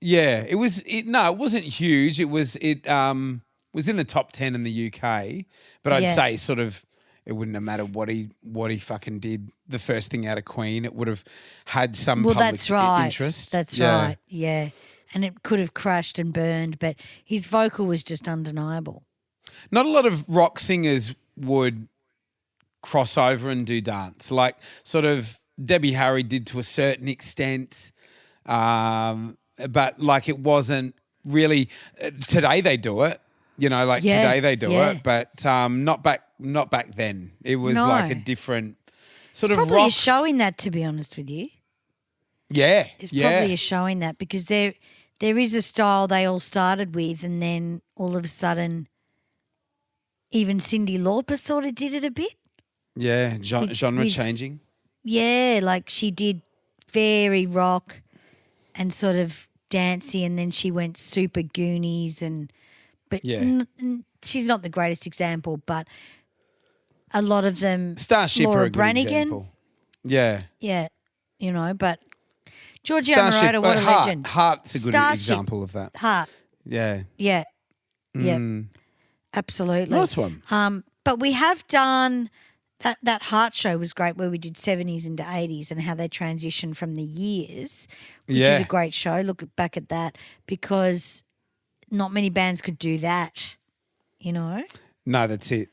Yeah, it wasn't huge. It was in the top 10 in the UK, but I'd say sort of it wouldn't have mattered what he fucking did. The first thing out of Queen, it would have had some public interest. That's right. Yeah, and it could have crashed and burned, but his vocal was just undeniable. Not a lot of rock singers would cross over and do dance, like sort of Debbie Harry did to a certain extent, but like it wasn't really. Today they do it. You know, like today they do it, but not back then. It was like a different sort of probably rock. a showing that, to be honest with you. Yeah, It's probably a showing that because there is a style they all started with, and then all of a sudden, even Cyndi Lauper sort of did it a bit. Yeah, genre changing. Yeah, like she did very rock and sort of dancey, and then she went super Goonies But she's not the greatest example, but a lot of them. Starship Laura are a good Branigan. example. Yeah. Yeah, but Giorgio Starship, Moroder, what a legend. Heart's a good Starship, example of that. Heart. Yeah. Yeah. Yeah. Absolutely. Nice one. But we have done that Heart show was great where we did 70s into 80s and how they transitioned from the years, which is a great show. Look back at that because not many bands could do that, you know? No, that's it.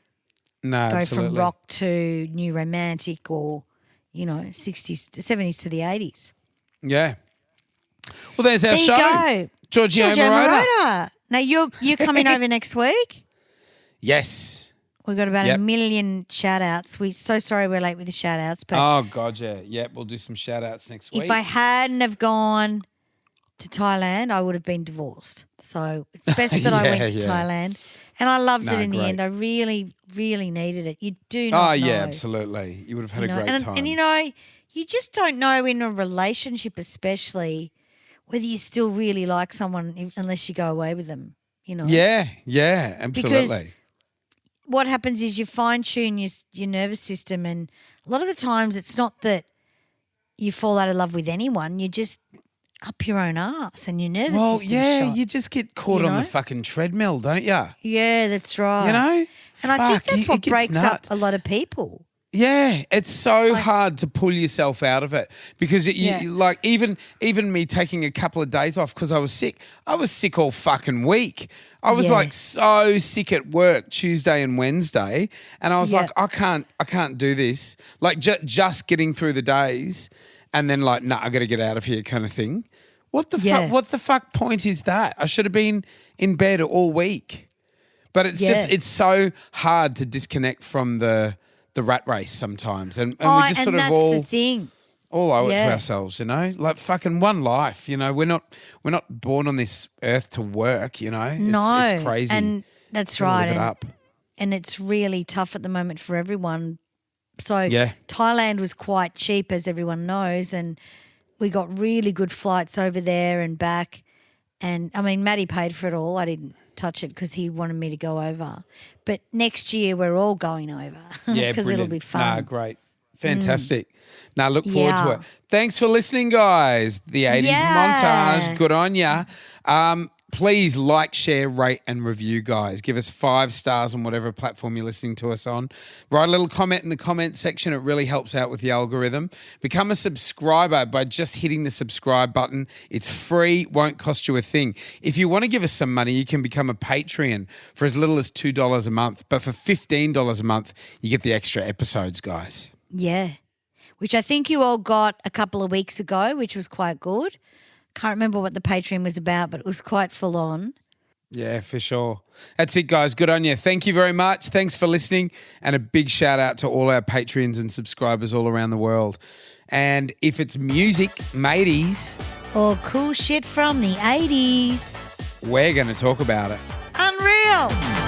No, Go absolutely. from rock to new romantic or, 60s, 70s to the 80s. Yeah. Well, there's our show. There you go. Giorgio Moroder. Now, you're coming over next week? Yes. We've got about a million shout-outs. We're so sorry we're late with the shout-outs. But oh, God, yeah. Yep, we'll do some shout-outs next week. if I hadn't have gone to Thailand, I would have been divorced. So it's best that I went to Thailand. And I loved it in the end. I really, really needed it. You do not know. Oh, yeah, absolutely. You would have had a great time. And, you just don't know in a relationship especially whether you still really like someone unless you go away with them, Yeah, absolutely. Because what happens is you fine-tune your nervous system, and a lot of the times it's not that you fall out of love with anyone. You just up your own ass and your nervous system shot. You just get caught on the fucking treadmill, don't you? Yeah, that's right. And I think that's what breaks up a lot of people. Yeah, it's so hard to pull yourself out of it because like even me taking a couple of days off because I was sick. I was sick all fucking week. I was like so sick at work Tuesday and Wednesday, and I was like, I can't do this. Like just getting through the days, and then like, I got to get out of here, kind of thing. What the fuck? What the fuck point is that? I should have been in bed all week, but it's just it's so hard to disconnect from the rat race sometimes, and we just sort of all the thing. All owe it to ourselves, like fucking one life. We're not born on this earth to work. No, it's crazy, and that's Gotta right. live it up. And it's really tough at the moment for everyone. So Yeah. Thailand was quite cheap, as everyone knows, and we got really good flights over there and back. And I mean, Maddie paid for it all. I didn't touch it because he wanted me to go over. But next year we're all going over. Yeah, because it'll be fun. Nah, great. Fantastic. Now, look forward to Yeah. it. Thanks for listening, guys. The 80s montage. Good on ya. Please like, share, rate, and review, guys. Give us 5 stars on whatever platform you're listening to us on. Write a little comment in the comment section. It really helps out with the algorithm. Become a subscriber by just hitting the subscribe button. It's free, won't cost you a thing. If you want to give us some money, you can become a Patreon for as little as $2 a month. But for $15 a month, you get the extra episodes, guys. Yeah. Which I think you all got a couple of weeks ago, which was quite good. Can't remember what the Patreon was about, but it was quite full on. Yeah, for sure. That's it, guys. Good on you. Thank you very much. Thanks for listening. And a big shout out to all our Patreons and subscribers all around the world. And if it's music, mateys, Or cool shit from the 80s. we're going to talk about it. Unreal.